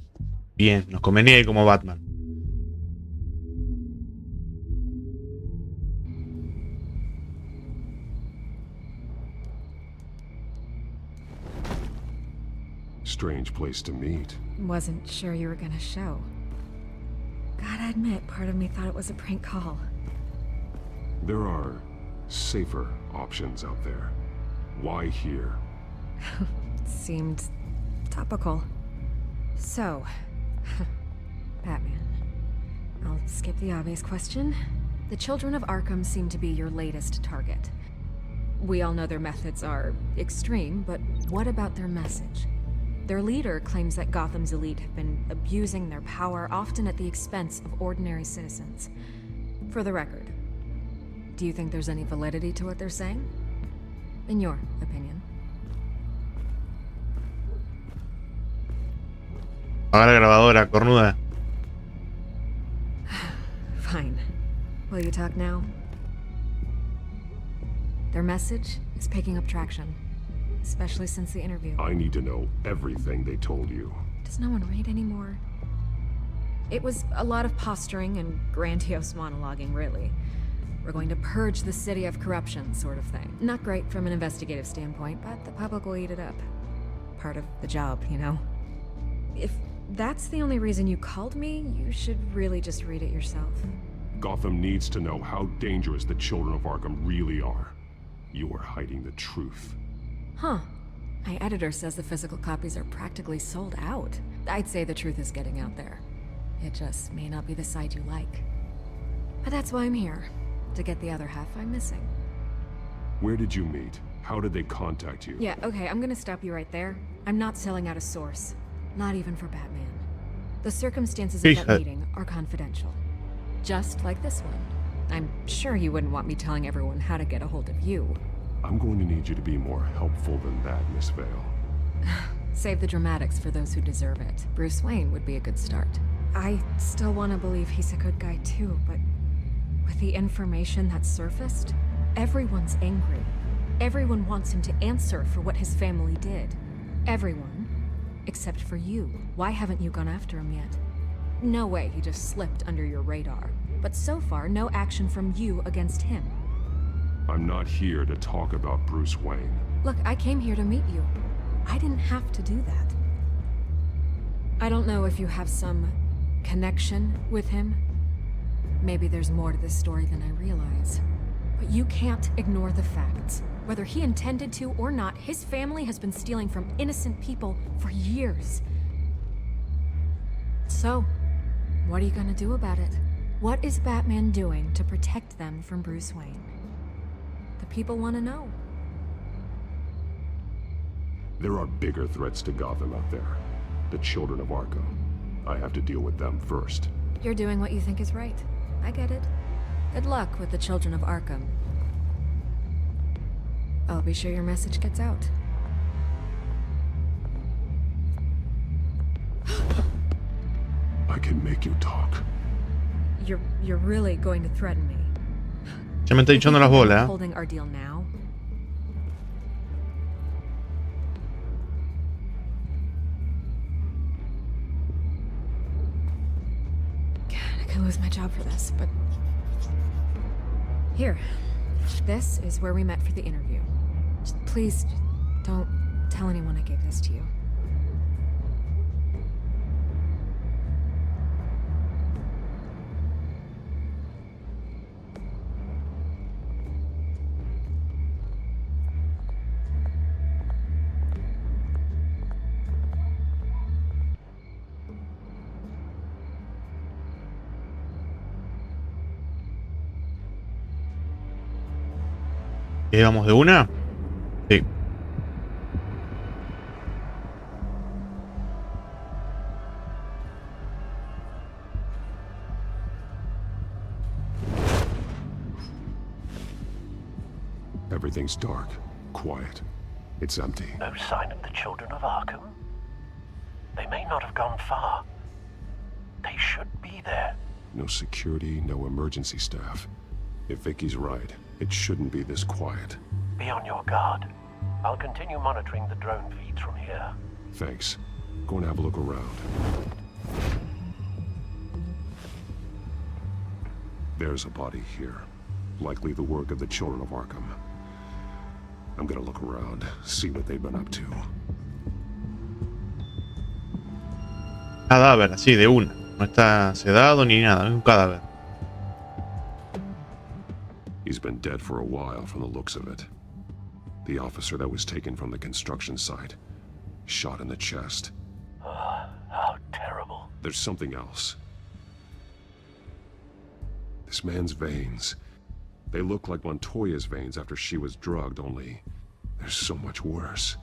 A: Bien. Nos convenía ir como Batman.
O: Strange place to meet.
E: Wasn't sure you were gonna show. Gotta admit, part of me thought it was a prank call.
O: There are safer options out there. Why here?
E: Seemed topical. So, Batman. I'll skip the obvious question. The Children of Arkham seem to be your latest target. We all know their methods are extreme, but what about their message? Their leader claims that Gotham's elite have been abusing their power, often at the expense of ordinary citizens. For the record, do you think there's any validity to what they're saying? In your opinion?
A: Apaga la grabadora, cornuda.
E: Fine. Will you talk now? Their message is picking up traction, especially since the interview.
O: I need to know everything they told you.
E: Does no one read anymore? It was a lot of posturing and grandiose monologuing, really. We're going to purge the city of corruption, sort of thing. Not great from an investigative standpoint, but the public will eat it up. Part of the job, you know? If that's the only reason you called me, you should really just read it yourself.
O: Gotham needs to know how dangerous the Children of Arkham really are. You're hiding the truth.
E: Huh. My editor says the physical copies are practically sold out. I'd say the truth is getting out there. It just may not be the side you like. But that's why I'm here. To get the other half I'm missing.
O: Where did you meet? How did they contact you?
E: Yeah, okay, I'm gonna stop you right there. I'm not selling out a source. Not even for Batman. The circumstances of that meeting are confidential. Just like this one. I'm sure you wouldn't want me telling everyone how to get a hold of you.
O: I'm going to need you to be more helpful than that, Miss Vale.
E: Save the dramatics for those who deserve it. Bruce Wayne would be a good start. I still want to believe he's a good guy too, but with the information that surfaced, everyone's angry. Everyone wants him to answer for what his family did. Everyone. Except for you. Why haven't you gone after him yet? No way he just slipped under your radar. But so far, no action from you against him.
O: I'm not here to talk about Bruce Wayne.
E: Look, I came here to meet you. I didn't have to do that. I don't know if you have some connection with him. Maybe there's more to this story than I realize. But you can't ignore the facts. Whether he intended to or not, his family has been stealing from innocent people for years. So, what are you gonna do about it? What is Batman doing to protect them from Bruce Wayne? The people want to know.
O: There are bigger threats to Gotham out there. The children of Arkham. I have to deal with them first.
E: You're doing what you think is right. I get it. Good luck with the children of Arkham. I'll be sure your message gets out.
O: I can make you talk.
E: You're really going to threaten me.
A: Ya me está echando las bolas.
E: Holding our deal now. God, I could lose my job for this, but here. This is where we met for the interview. Just please don't tell anyone I gave this to you.
A: ¿Y vamos de una? Sí.
O: Everything's dark, quiet. It's empty.
N: No sign of the children of Arkham? They may not have gone far. They should be there.
O: No security, no emergency staff. If Vicky's right, it shouldn't be this quiet.
N: Be on your guard. I'll continue monitoring the drone feeds from here.
O: Thanks. Go and have a look around. There's a body here. Likely the work of the children of Arkham. I'm gonna look around, see what they've been up to.
A: Cadáver, así, de una. No está sedado ni nada, es un cadáver.
O: He's been dead for a while from the looks of it. The officer that was taken from the construction site. Shot in the chest.
N: How terrible.
O: There's something else. This man's veins. They look like Montoya's veins after she was drugged, only they're so much worse.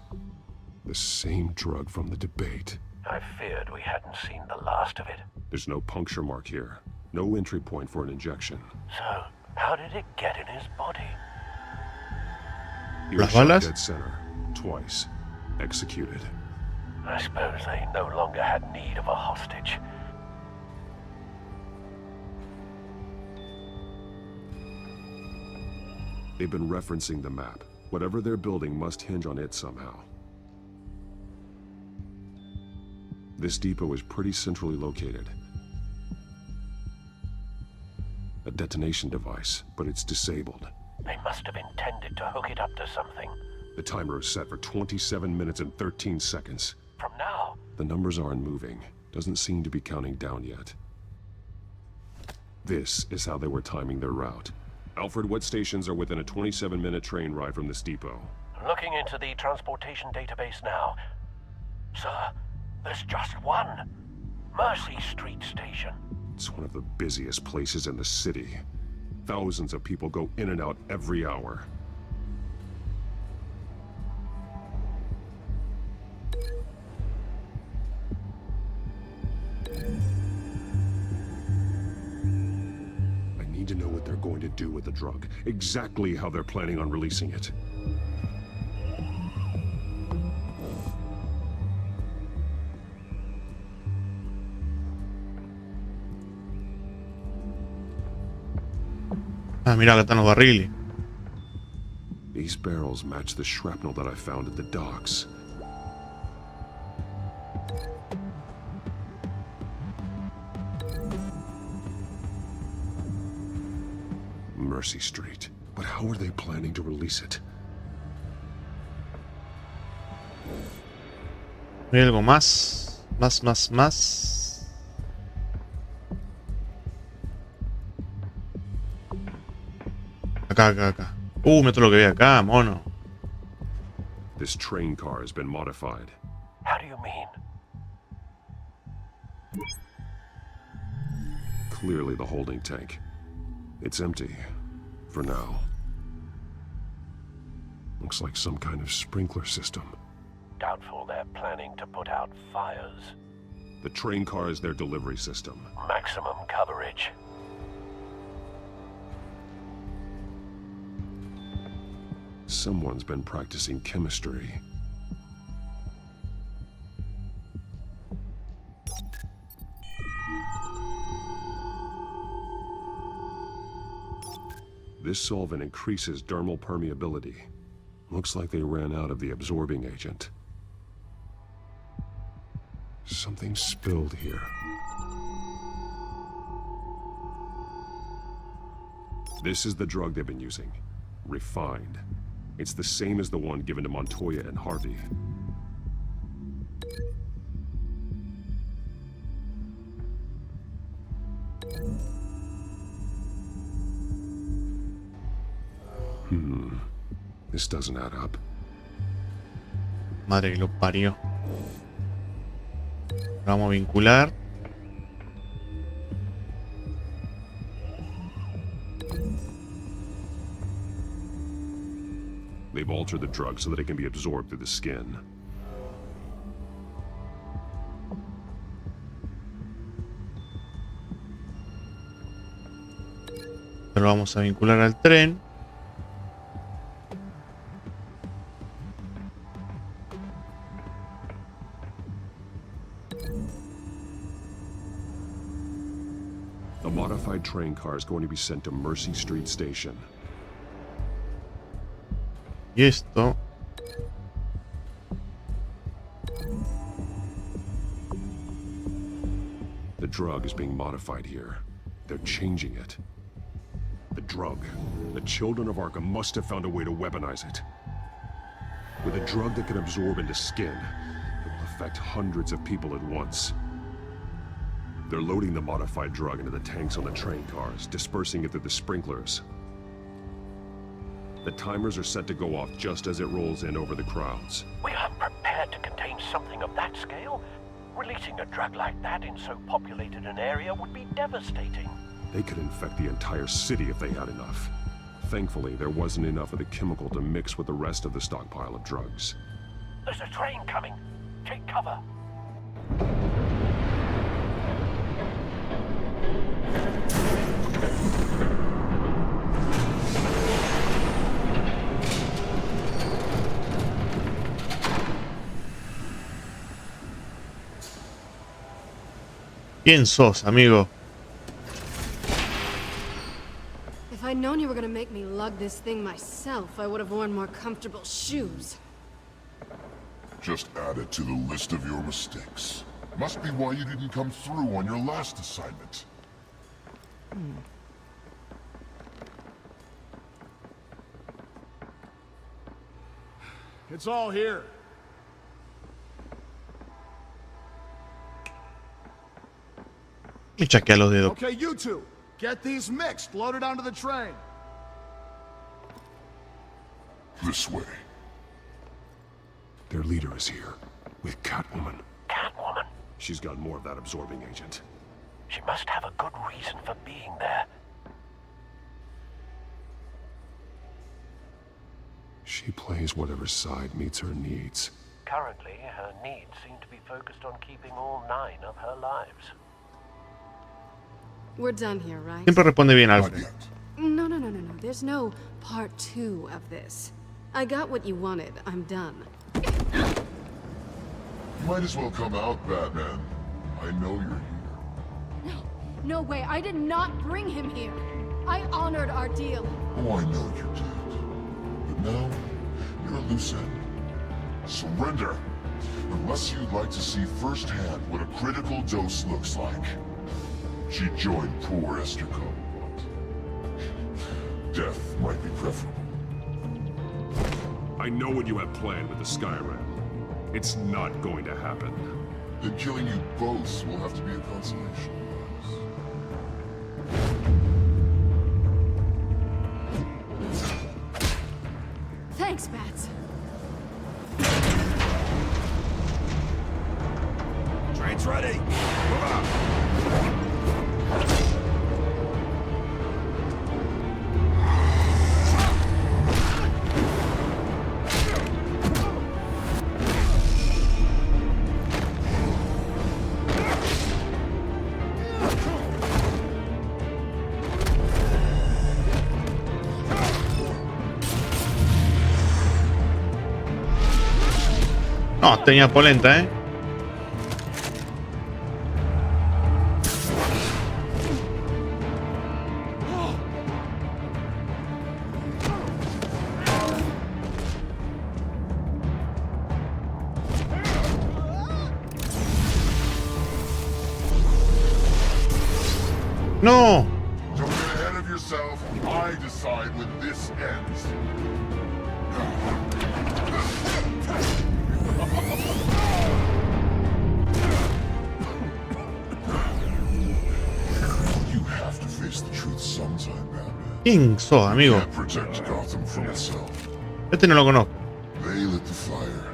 O: The same drug from the debate.
N: I feared we hadn't seen the last of it.
O: There's no puncture mark here. No entry point for an injection.
N: So, how did it get in his body?
O: He was shot dead center, twice. Executed.
N: I suppose they no longer had need of a hostage.
O: They've been referencing the map. Whatever they're building must hinge on it somehow. This depot is pretty centrally located. A detonation device, but it's disabled.
N: They must have intended to hook it up to something.
O: The timer is set for 27 minutes and 13 seconds.
N: From now?
O: The numbers aren't moving. Doesn't seem to be counting down yet. This is how they were timing their route.
L: Alfred, what stations are within a 27-minute train ride from this depot?
N: Looking into the transportation database now. Sir, there's just one. Mercy Street Station.
L: It's one of the busiest places in the city. Thousands of people go in and out every hour. I need to know what they're going to do with the drug. Exactly how they're planning on releasing it.
A: Ah, mira, acá están los barriles.
L: These barrels match the shrapnel that I found at the docks. Mercy Street. But how are they planning to release it?
A: ¿Hay algo más? Más. Acá. Meto lo que ve acá, mono.
L: This train car has been modified.
N: How do you mean?
L: Clearly the holding tank. It's empty. For now. Looks like some kind of sprinkler system.
N: Doubtful they're planning to put out fires.
L: The train car is their delivery system.
N: Maximum coverage.
L: Someone's been practicing chemistry. This solvent increases dermal permeability. Looks like they ran out of the absorbing agent. Something spilled here. This is the drug they've been using. Refined. It's the same as the one given to Montoya and Harvey. This doesn't add up.
A: Madre que lo parió. Vamos a vincular.
L: They've altered the drug so that it can be absorbed through the skin.
A: Lo vamos a vincular al tren.
L: A modified train car is going to be sent to Mercy Street Station.
A: Y esto.
L: The drug is being modified here. They're changing it. The drug. The children of Arkham must have found a way to weaponize it. With a drug that can absorb into skin, it will affect hundreds of people at once. They're loading the modified drug into the tanks on the train cars, dispersing it through the sprinklers. The timers are set to go off just as it rolls in over the crowds.
N: We aren't prepared to contain something of that scale. Releasing a drug like that in so populated an area would be devastating.
L: They could infect the entire city if they had enough. Thankfully, there wasn't enough of the chemical to mix with the rest of the stockpile of drugs.
N: There's a train coming. Take cover.
A: ¿Quién sos, amigo?
E: If I'd known you were gonna make me lug this thing myself, I would have worn more comfortable shoes.
C: Just add it to the list of your mistakes. Must be why you didn't come through on your last assignment.
Q: It's all here.
A: Me chaquea los dedos.
Q: Okay, you two, get these mixed, loaded onto the train.
L: This way. Their leader is here, with Catwoman.
N: Catwoman?
L: She's got more of that absorbing agent.
N: She must have a good reason for being there.
L: She plays whatever side meets her needs.
N: Currently, her needs seem to be focused on keeping all 9 of her lives.
J: We're done here, right?
A: Siempre responde bien, Alfred.
J: No. There's no part 2 of this. I got what you wanted. I'm done.
O: You might as well come out, Batman. I know you're here.
J: No way. I did not bring him here. I honored our deal.
O: Oh, I know you did. But now, you're a loose end. Surrender. Unless you'd like to see firsthand what a critical dose looks like. She joined poor Esther Cobblepot. Death might be preferable.
L: I know what you have planned with the Skyrim. It's not going to happen.
O: Then killing you both will have to be a consolation.
J: Thanks, Bats.
F: Train's ready. Move out.
A: No, tenía polenta, ¿eh? No!
O: Don't get ahead of yourself. I decide when this ends. You have to face the truth sometime, Batman.
A: ¿Quién sos, amigo?
O: Can't protect Gotham from itself.
A: Este no lo conozco.
O: They lit the fire.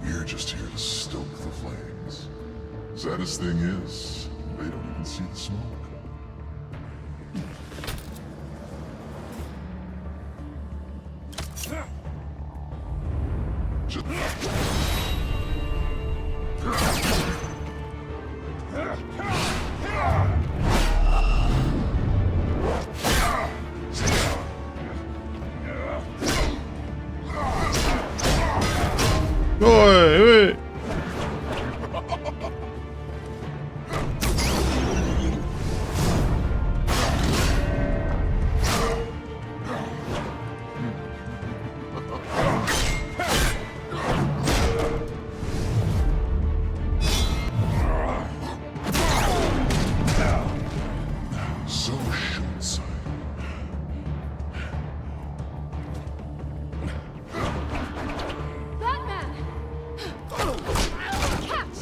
O: We're just here to stoke the flames. Saddest thing is, they don't even see the smoke.
A: Uy.
O: So short-sighted.
J: Batman! Catch!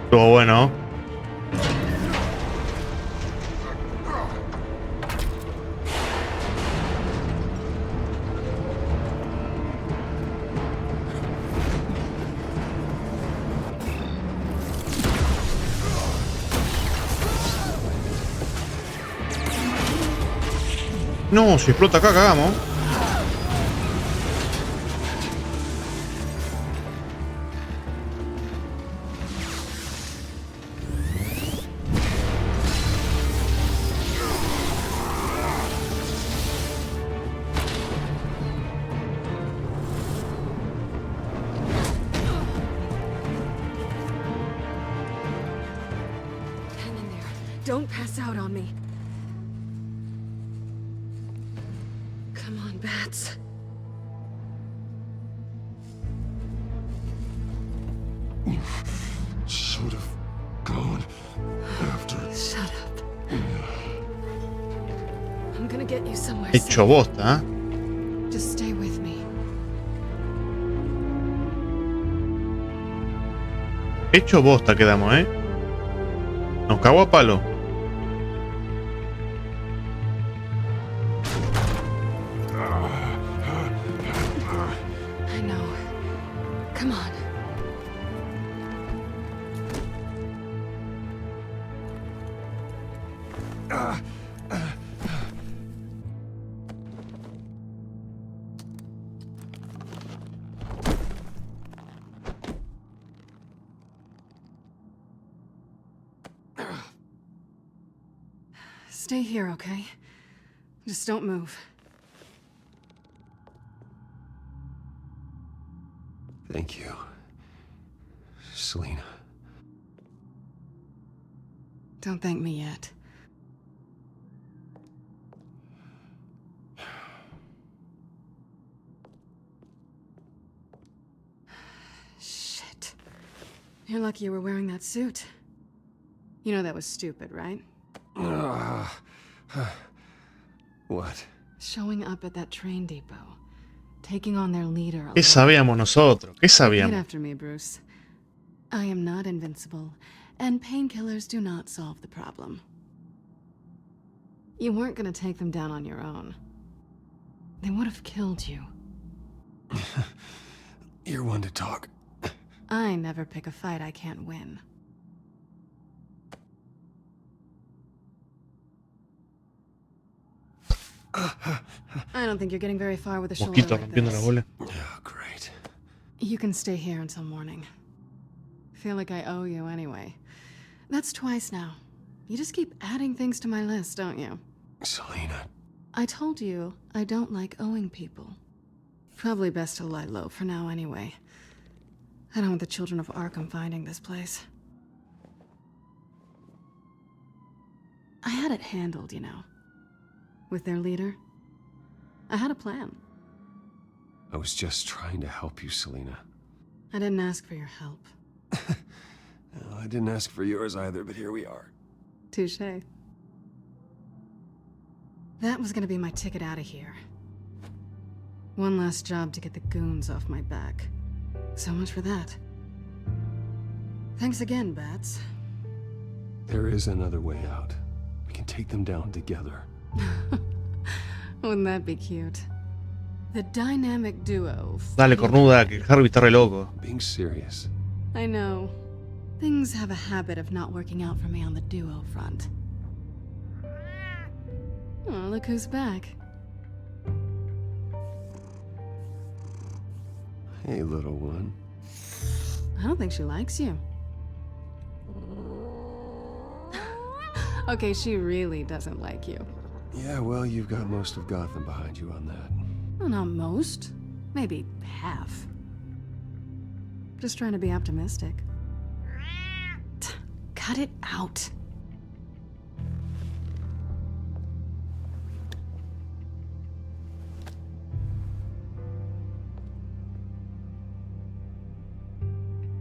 A: Estuvo bueno. No, si explota acá, cagamos.
J: Hang in there. Don't pass out on me. Come on, Bats.
O: Should have gone after.
J: Shut up. I'm gonna get you. you somewhere
A: Hecho
J: safe.
A: bosta, ¿eh?
J: Just stay with me.
A: Hecho bosta quedamos, ¿eh? Nos cago a palo.
J: I know. Come on. Stay here, okay? Just don't move.
B: Thank you, Selena.
J: Don't thank me yet. Shit. You're lucky you were wearing that suit. You know that was stupid, right?
B: What?
J: Showing up at that train depot. Taking on their leader alone.
A: ¿Qué sabíamos nosotros? ¿Qué
J: Get
A: sabíamos?
J: after me, Bruce. I am not invincible, and painkillers do not solve the problem. You weren't gonna take them down on your own. They would have killed you.
B: You're one to talk.
J: I never pick a fight I can't win. I don't think you're getting very far with a shoulder
A: Mosquito
J: like
A: rompiendo la
J: this.
A: bola.
B: Oh, great.
J: You can stay here until morning. Feel like I owe you anyway. That's twice now. You just keep adding things to my list, don't you?
B: Selena.
J: I told you I don't like owing people. Probably best to lie low for now anyway. I don't want the children of Arkham finding this place. I had it handled, you know. With their leader. I had a plan.
B: I was just trying to help you, Selena.
J: I didn't ask for your help.
B: Well, I didn't ask for yours either, but here we are.
J: Touché. That was gonna be my ticket out of here. One last job to get the goons off my back. So much for that. Thanks again, Bats.
B: There is another way out. We can take them down together.
J: Wouldn't that be cute? The dynamic duo.
A: Dale, cornuda, que Harvey está re loco.
B: Being serious.
J: I know. Things have a habit of not working out for me on the duo front. Oh, look who's back.
B: Hey, little one.
J: I don't think she likes you. Okay, she really doesn't like you.
B: Yeah, well, you've got most of Gotham behind you on that.
J: Well, not most. Maybe half. Just trying to be optimistic. Cut it out.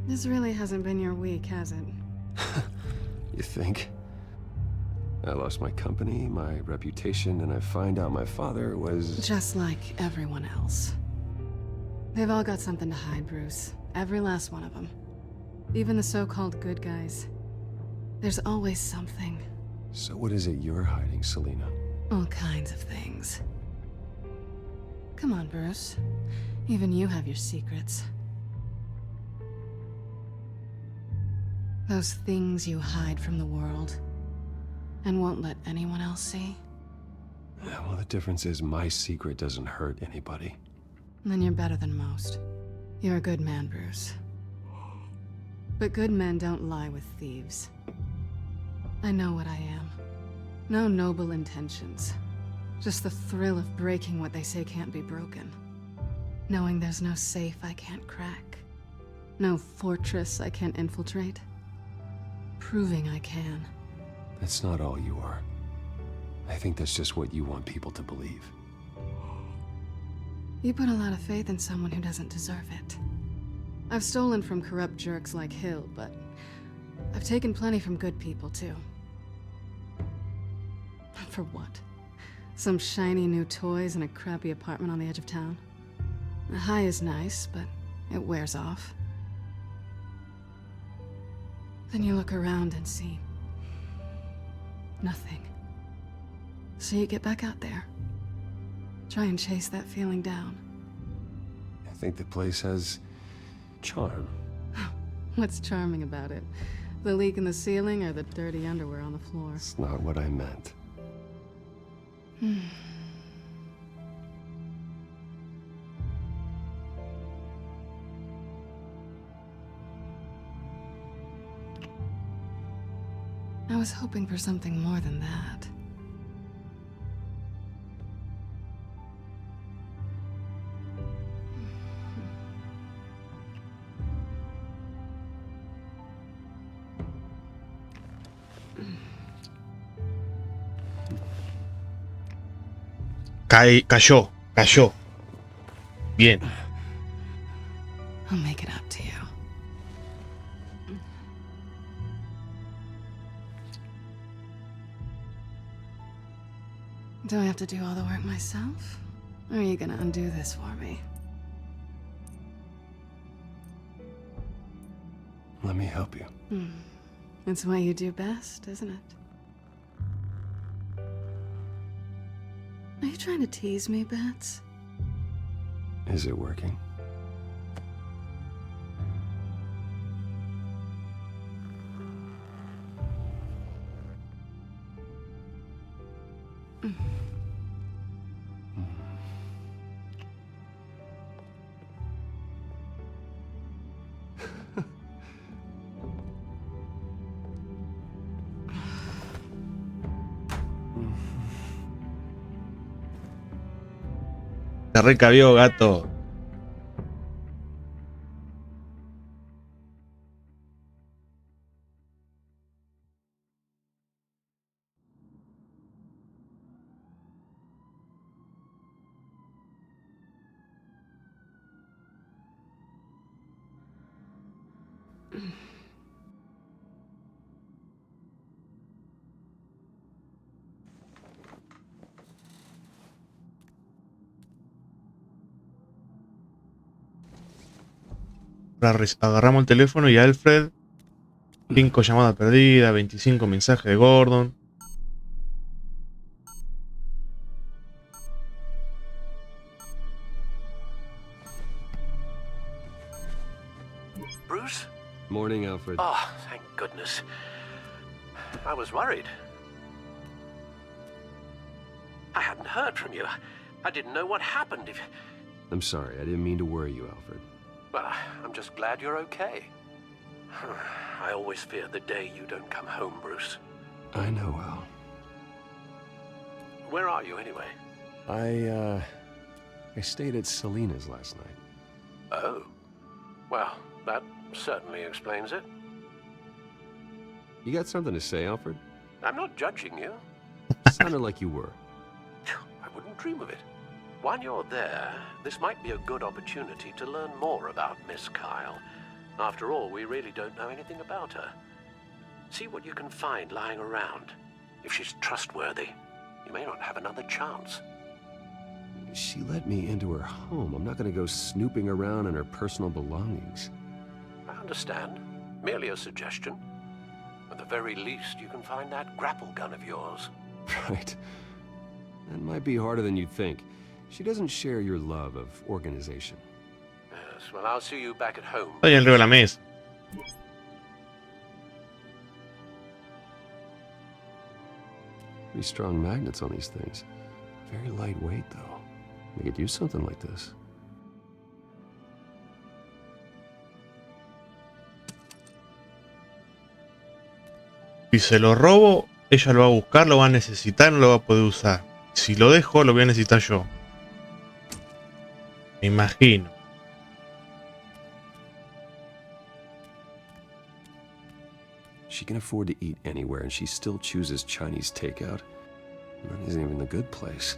J: This really hasn't been your week, has it?
B: You think? I lost my company, my reputation, and I find out my father was...
J: Just like everyone else. They've all got something to hide, Bruce. Every last one of them. Even the so-called good guys. There's always something.
B: So what is it you're hiding, Selena?
J: All kinds of things. Come on, Bruce. Even you have your secrets. Those things you hide from the world. And won't let anyone else see?
B: Yeah, well, the difference is my secret doesn't hurt anybody.
J: Then you're better than most. You're a good man, Bruce. But good men don't lie with thieves. I know what I am. No noble intentions. Just the thrill of breaking what they say can't be broken. Knowing there's no safe I can't crack. No fortress I can't infiltrate. Proving I can.
B: That's not all you are. I think that's just what you want people to believe.
J: You put a lot of faith in someone who doesn't deserve it. I've stolen from corrupt jerks like Hill, but I've taken plenty from good people, too. For what? Some shiny new toys and a crappy apartment on the edge of town. The high is nice, but it wears off. Then you look around and see nothing. So you get back out there. Try and chase that feeling down.
B: I think the place has charm.
J: What's charming about it? The leak in the ceiling or the dirty underwear on the floor?
B: It's not what I meant.
J: I was hoping for something more than that.
A: Cayó. Bien.
J: I'll make it up to you. Do I have to do all the work myself? Or are you gonna undo this for me?
B: Let me help you.
J: It's what you do best, isn't it? Are you trying to tease me, Bats?
B: Is it working?
A: Te recabió, gato. Agarramos el teléfono y Alfred, 5 llamadas perdidas, 25 mensajes de Gordon.
R: Bruce?
B: Morning, Alfred.
R: Oh, thank goodness. I was worried. I hadn't heard from you. I didn't know what happened.
B: I'm sorry, I didn't mean to worry you, Alfred.
R: Well, I'm just glad you're okay. I always fear the day you don't come home, Bruce.
B: I know, Al.
R: Where are you, anyway?
B: I stayed at Selena's last night.
R: Oh. Well, that certainly explains it.
B: You got something to say, Alfred?
R: I'm not judging you.
B: Sounded like you were.
R: I wouldn't dream of it. While you're there, this might be a good opportunity to learn more about Miss Kyle. After all, we really don't know anything about her. See what you can find lying around. If she's trustworthy, you may not have another chance.
B: She let me into her home. I'm not going to go snooping around in her personal belongings.
R: I understand. Merely a suggestion. At the very least, you can find that grapple gun of yours.
B: Right. That might be harder than you'd think. She doesn't share your love of organization.
R: Yes, well, I'll see you back at home.
A: Estoy arriba de la mesa.
B: Pretty strong magnets on these things. Very lightweight, though. We could use something like this.
A: Si se lo robo, ella lo va a buscar, lo va a necesitar, no lo va a poder usar. Si lo dejo, lo voy a necesitar yo. Me imagino.
B: She can afford to eat anywhere, and she still chooses Chinese takeout. That isn't even the good place.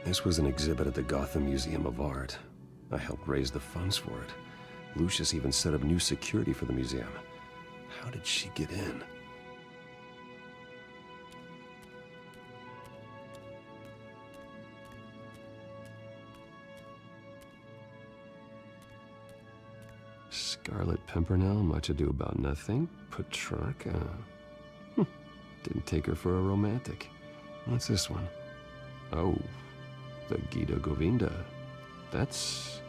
B: This was an exhibit at the Gotham Museum of Art. I helped raise the funds for it. Lucius even set up new security for the museum. How did she get in? Scarlet Pimpernel, much ado about nothing. Petrarca. Didn't take her for a romantic. What's this one? Oh, the Gita Govinda. That's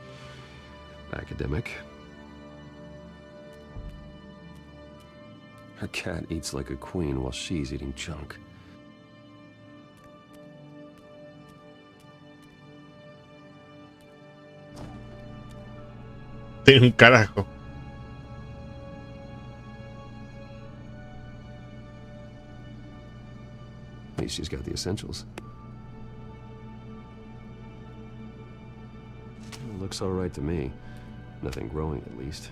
B: academic. Her cat eats like a queen while she's eating junk.
A: Tiene un carajo.
B: At least she's got the essentials. It looks all right to me. Nothing growing, at least.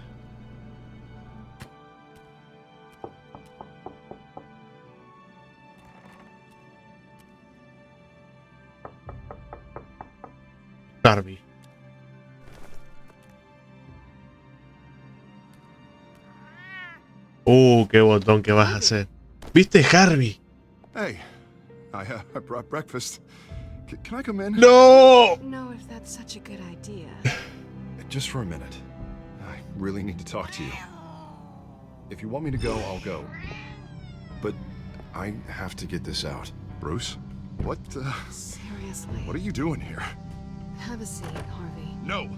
A: Harvey. Qué botón que vas a hacer. ¿Viste, Harvey?
V: Hey, I brought breakfast. Can I come in?
A: No!
J: No, if that's such a good idea.
V: Just for a minute. I really need to talk to you. If you want me to go, I'll go. But I have to get this out. Bruce? What
J: Seriously.
V: What are you doing here?
J: Have a seat, Harvey.
V: No,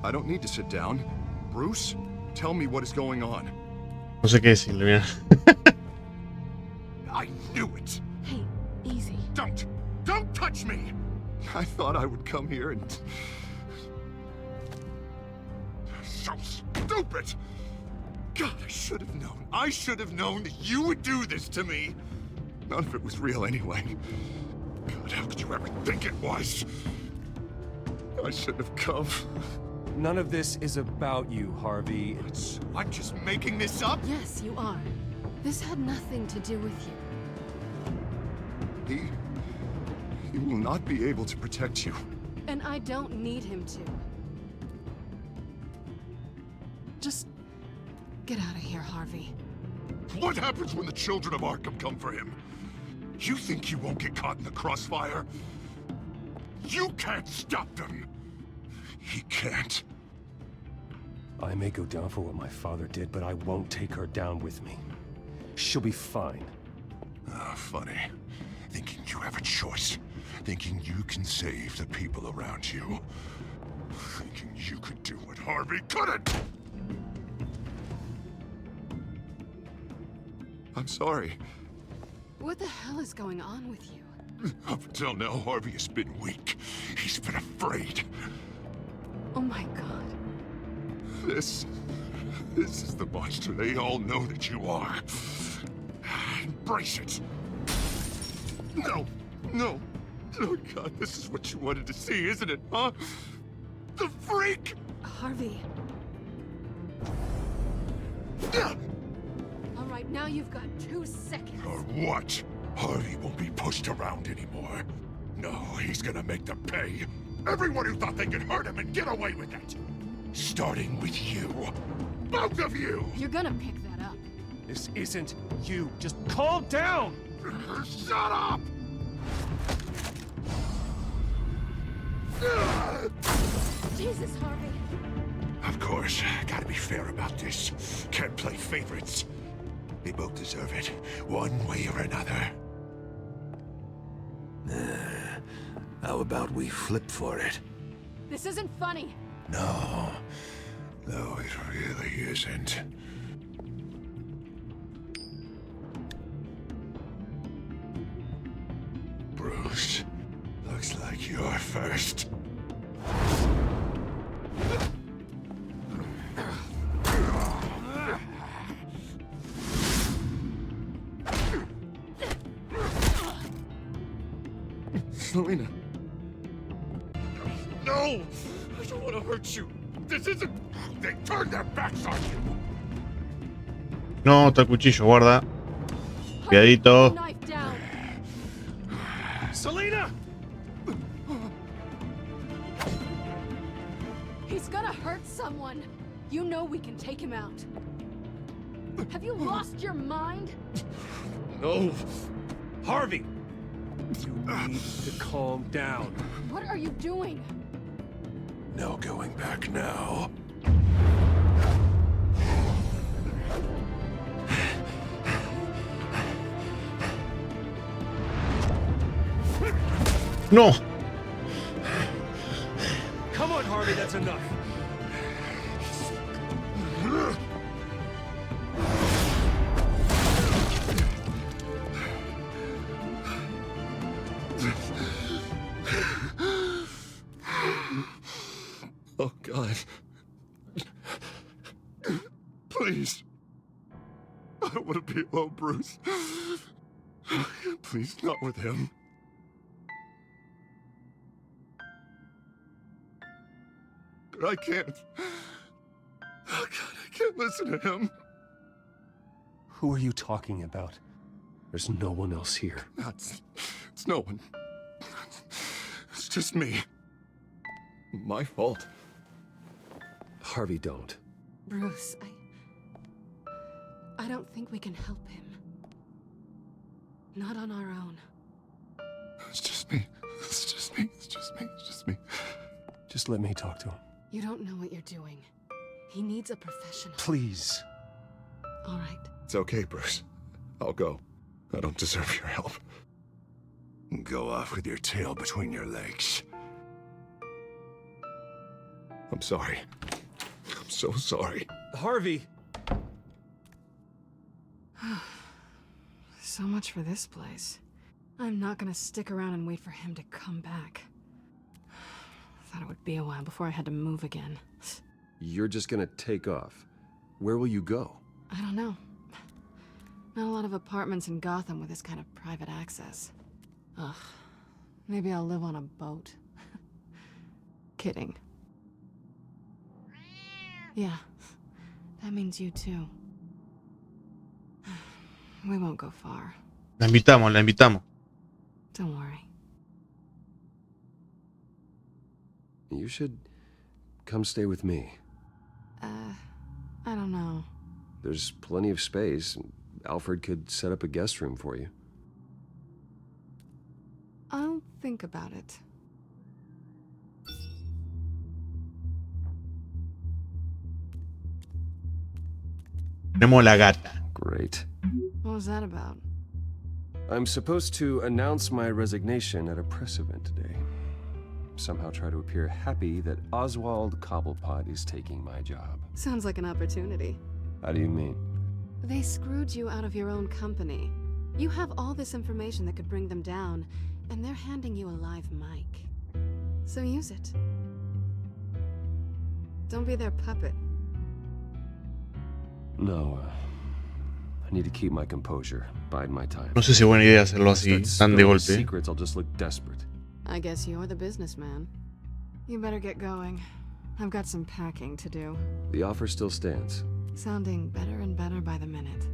V: I don't need to sit down. Bruce, tell me what is going on.
A: No sé qué decirle, mira.
V: I knew it.
J: Hey, easy.
V: Don't touch me. I thought I would come here and... So stupid. God, I should have known. I should have known that you would do this to me. None of it was real anyway. God, how could you ever think it was? I shouldn't have come.
B: None of this is about you, Harvey.
V: I'm just making this up?
J: Yes, you are. This had nothing to do with you.
V: He will not be able to protect you.
J: And I don't need him to. Just get out of here, Harvey.
V: What happens when the children of Arkham come for him? You think you won't get caught in the crossfire? You can't stop them. He can't.
B: I may go down for what my father did, but I won't take her down with me. She'll be fine.
V: Funny. Thinking you have a choice. Thinking you can save the people around you. Thinking you could do what Harvey couldn't! I'm sorry.
J: What the hell is going on with you?
V: Up until now, Harvey has been weak. He's been afraid.
J: Oh my god.
V: This is the monster they all know that you are. Embrace it. No. Oh God, this is what you wanted to see, isn't it, huh? The freak!
J: Harvey. All right, now you've got 2 seconds.
V: Or what? Harvey won't be pushed around anymore. No, he's gonna make them pay. Everyone who thought they could hurt him and get away with it. Starting with you. Both of you!
J: You're gonna pick that up.
B: This isn't you. Just calm down!
V: Shut up!
J: Jesus, Harvey.
V: Of course, gotta be fair about this. Can't play favorites. They both deserve it, one way or another. How about we flip for it?
J: This isn't funny.
V: No, it really isn't. Bruce, looks like you're first. Selena. No! I don't want to hurt you. This isn't... They turned their backs on you.
A: No, está el cuchillo, guarda. Cuidadito.
V: Selena!
J: He's gonna hurt someone. You know we can take him out. Have you lost your mind?
B: No. Harvey! You need to calm down.
J: What are you doing?
C: No going back now.
A: No.
B: Come on, Harvey, that's enough.
V: Oh, God. Please. I don't want to be alone, Bruce. Please, not with him. I can't. Oh, God, I can't listen to him.
B: Who are you talking about? There's no one else here.
V: It's no one. It's just me. My fault.
B: Harvey, don't.
J: Bruce, I don't think we can help him. Not on our own.
V: It's just me. It's just me. It's just me. It's just me.
B: Just let me talk to him.
J: You don't know what you're doing. He needs a professional.
B: Please.
J: All right.
V: It's okay, Bruce. I'll go. I don't deserve your help.
C: Go off with your tail between your legs.
V: I'm sorry. I'm so sorry.
B: Harvey!
J: So much for this place. I'm not gonna stick around and wait for him to come back. Thought it would be a while before I had to move again.
B: You're just gonna take off. Where will you go?
J: I don't know. Not a lot of apartments in Gotham with this kind of private access. Ugh. Maybe I'll live on a boat. Kidding. Yeah. That means you too. We won't go far.
A: La invitamos, la invitamos.
J: Don't worry.
B: You should come stay with me.
J: I don't know.
B: There's plenty of space. Alfred could set up a guest room for you.
J: I'll think about it.
A: Tenemos la gata.
B: Great.
J: What was that about?
B: I'm supposed to announce my resignation at a press event today. Somehow try to appear happy that Oswald Cobblepot is taking my job.
J: Sounds like an opportunity.
B: How do you mean?
J: They screwed you out of your own company. You have all this information that could bring them down, and they're handing you a live mic. So use it. Don't be their puppet.
B: No, I need to keep my composure, bide my time.
A: No sé si es buena idea hacerlo así, tan de golpe.
B: Secrets, I'll just look desperate.
J: I guess you're the businessman. You better get going. I've got some packing to do.
B: The offer still stands.
J: Sounding better and better by the minute.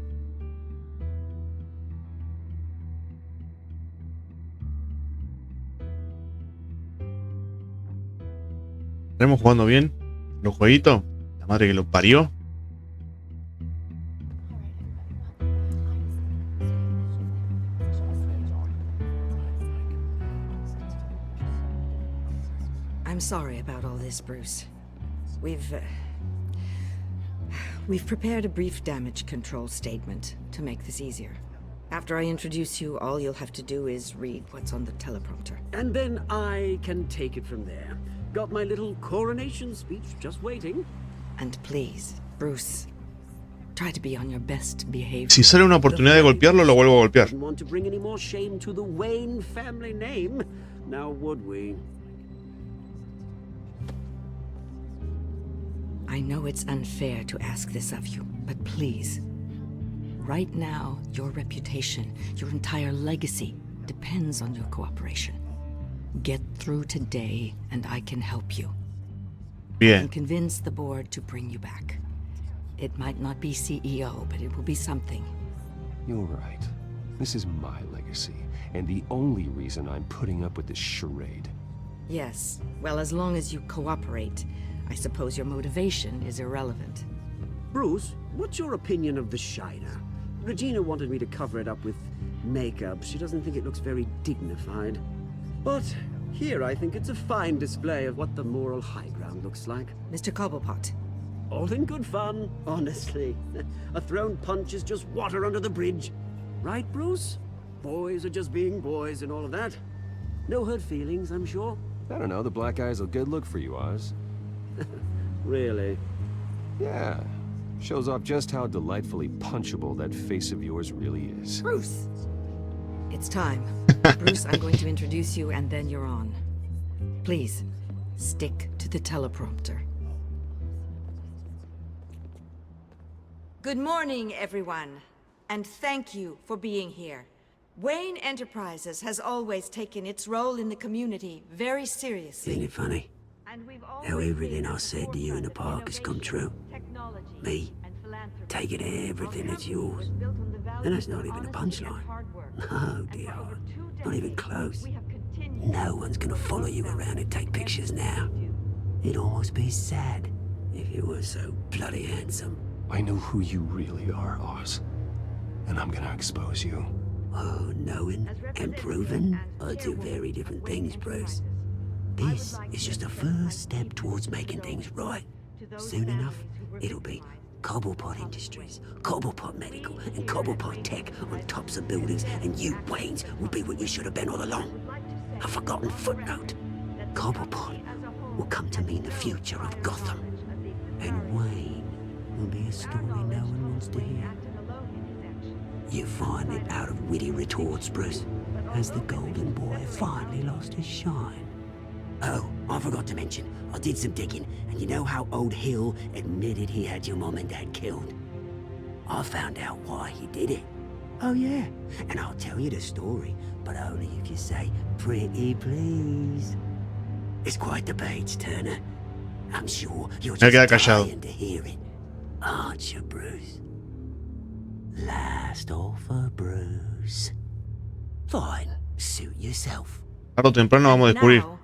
A: ¿Estaremos jugando bien los jueguitos? La madre que lo parió.
S: I'm sorry about all this, Bruce. We've prepared a brief damage control statement to make this easier. After I introduce you, all you'll have to do is read what's on the teleprompter.
I: And then I can take it from there. Got my little coronation speech just waiting.
S: And please, Bruce, try to be on your best behavior.
A: Si sale una oportunidad de golpearlo, lo vuelvo a golpear.
I: Didn't want to bring any more shame to the Wayne family name. Now would we?
S: I know it's unfair to ask this of you, but please. Right now, your reputation, your entire legacy, depends on your cooperation. Get through today, and I can help you.
A: Bien.
S: I can convince the board to bring you back. It might not be CEO, but it will be something.
B: You're right. This is my legacy, and the only reason I'm putting up with this charade.
S: Yes, well, as long as you cooperate, I suppose your motivation is irrelevant.
I: Bruce, what's your opinion of the Shiner? Regina wanted me to cover it up with makeup. She doesn't think it looks very dignified. But here I think it's a fine display of what the moral high ground looks like.
S: Mr. Cobblepot.
I: All in good fun, honestly. A thrown punch is just water under the bridge. Right, Bruce? Boys are just being boys and all of that. No hurt feelings, I'm sure.
B: I don't know, the black eye's a good look for you, Oz.
I: Really?
B: Yeah. Shows off just how delightfully punchable that face of yours really is.
S: Bruce! It's time. Bruce, I'm going to introduce you and then you're on. Please, stick to the teleprompter. Good morning, everyone. And thank you for being here. Wayne Enterprises has always taken its role in the community very seriously.
I: Isn't it funny? How everything I said to you in the park has come true. Me, taking everything that's yours. And that's not even a punchline. No, dear heart. Not even close. No one's gonna follow you around and take pictures now. It'd almost be sad if you were so bloody handsome.
B: I know who you really are, Oz. And I'm gonna expose you.
I: Oh, knowing and proving are two very different things, Bruce. This is just a first step towards making things right. Soon enough, it'll be Cobblepot Industries, Cobblepot Medical, and Cobblepot Tech on tops of buildings, and you, Waynes, will be what you should have been all along. A forgotten footnote. Cobblepot will come to mean the future of Gotham. And Wayne will be a story no one wants to hear. You find it out of witty retorts, Bruce, as the golden boy finally lost his shine. Oh, I forgot to mention, I did some digging, and you know how old Hill admitted he had your mom and dad killed? I found out why he did it. Oh yeah, and I'll tell you the story, but only if you say, pretty please. It's quite the page, Turner. I'm sure you're just dying to hear it. Aren't you, Bruce? Last offer, Bruce. Fine, suit yourself.
A: Tarde o temprano vamos a descubrir.
S: Now,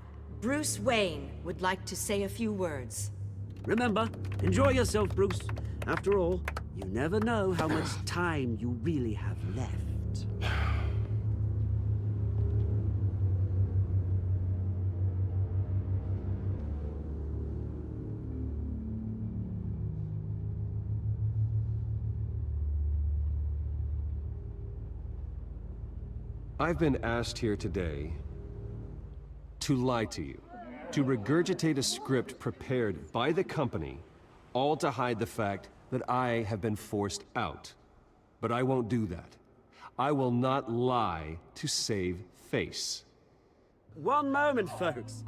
S: Bruce Wayne would like to say a few words.
I: Remember, enjoy yourself, Bruce. After all, you never know how much time you really have left.
B: I've been asked here today to lie to you, to regurgitate a script prepared by the company, all to hide the fact that I have been forced out. But I won't do that. I will not lie to save face.
I: One moment, folks.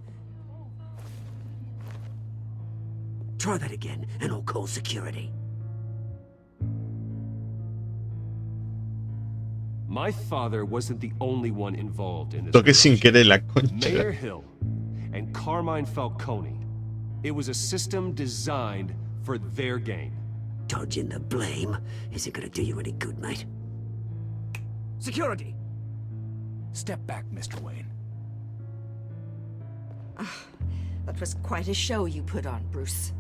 I: Try that again, and I'll call security.
B: My father wasn't the only one involved in this.
A: Toqué sin querer la concha.
B: Mayor Hill and Carmine Falcone. It was a system designed for their gain.
I: Dodging the blame isn't gonna do you any good, mate. Security!
Q: Step back, Mr. Wayne.
S: That was quite a show you put on, Bruce.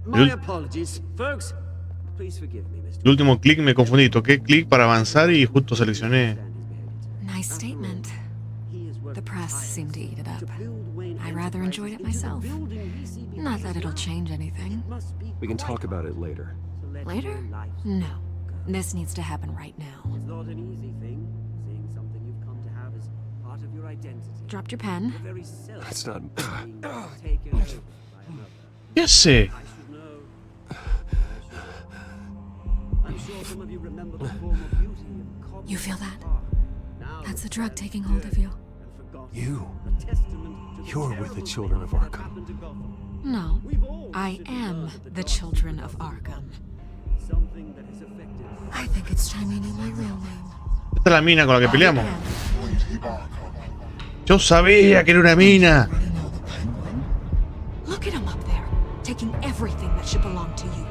I: My apologies, folks. Please forgive me, Mr.
A: El último clic me confundí. Toqué clic para avanzar y justo seleccioné.
E: Nice statement. The press seemed to eat it up. I rather enjoyed it myself. Not that it'll change anything.
B: We can talk about it later.
E: Later? No. This needs to happen right now.
I: It's not an easy thing, seeing something you've come to have as part of your identity.
E: Dropped your pen?
B: That's not...
A: ¿Qué hace?
E: You feel that? That's the drug taking hold of you.
B: You're with the children of Arkham.
E: No, I am the children of Arkham. I think it's time you knew my real name.
A: Esta es la mina con la que peleamos. Yo sabía que era una mina.
E: Look at him up there, taking everything that should belong to you.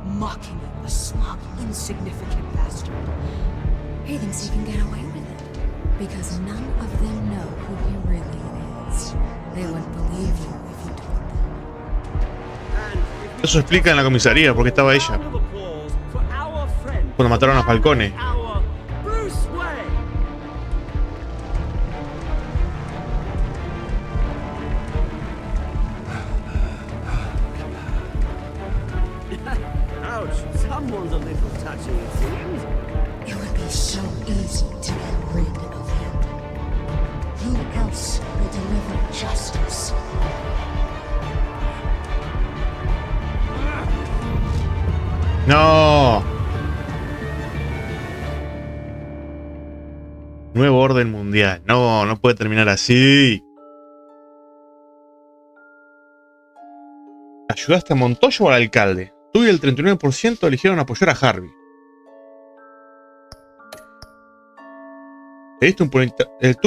E: Mocking you, a smug, insignificant bastard. He thinks he can get away with it, because none of them know who he really is. They wouldn't believe you if you told them.
I: And if we
A: Eso explica en la comisaría por qué estaba ella. Cuando mataron a Falcone.
I: Someone's a little touchy, it seems.
H: It would be so easy to get rid of him. Who else will deliver justice?
A: No. Nuevo orden mundial. No, no puede terminar así. ¿Ayudaste a Montoya o al alcalde? Tú y el 39% eligieron apoyar a Harvey. Tú y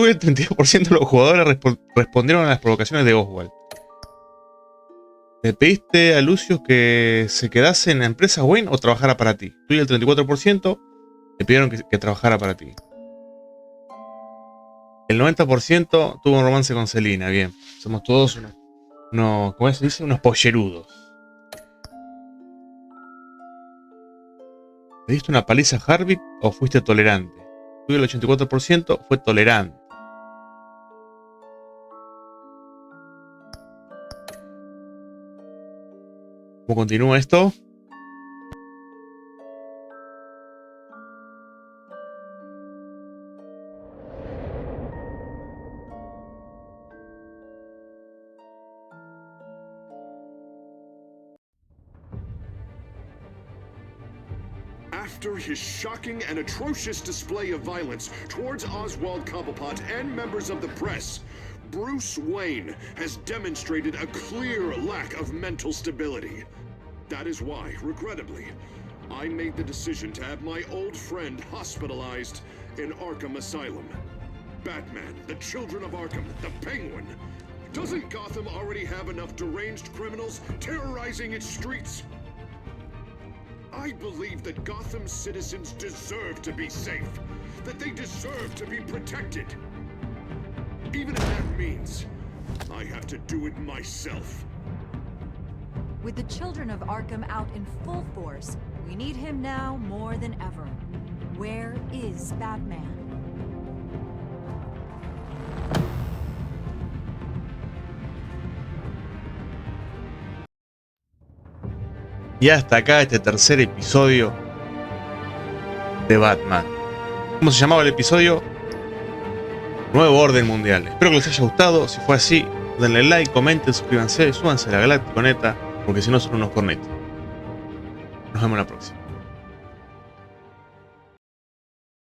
A: el 32% de los jugadores respondieron a las provocaciones de Oswald. Le pediste a Lucius que se quedase en la empresa Wayne o trabajara para ti. Tú y el 34% le pidieron que trabajara para ti. El 90% tuvo un romance con Selina. Bien, somos todos unos ¿cómo se dice? Unos pollerudos. ¿Le diste una paliza a Harvey o fuiste tolerante? Tú y el 84% fue tolerante. ¿Cómo continúa esto?
P: After his shocking and atrocious display of violence towards Oswald Cobblepot and members of the press, Bruce Wayne has demonstrated a clear lack of mental stability. That is why, regrettably, I made the decision to have my old friend hospitalized in Arkham Asylum. Batman, the Children of Arkham, the Penguin. Doesn't Gotham already have enough deranged criminals terrorizing its streets? I believe that Gotham's citizens deserve to be safe, that they deserve to be protected. Even if that means I have to do it myself.
D: With the Children of Arkham out in full force, we need him now more than ever. Where is Batman?
A: Y hasta acá este tercer episodio de Batman. ¿Cómo se llamaba el episodio? Nuevo orden mundial. Espero que les haya gustado. Si fue así, denle like, comenten, suscríbanse, súbanse a la Galáctico Neta, porque si no son unos cornetos. Nos vemos la próxima.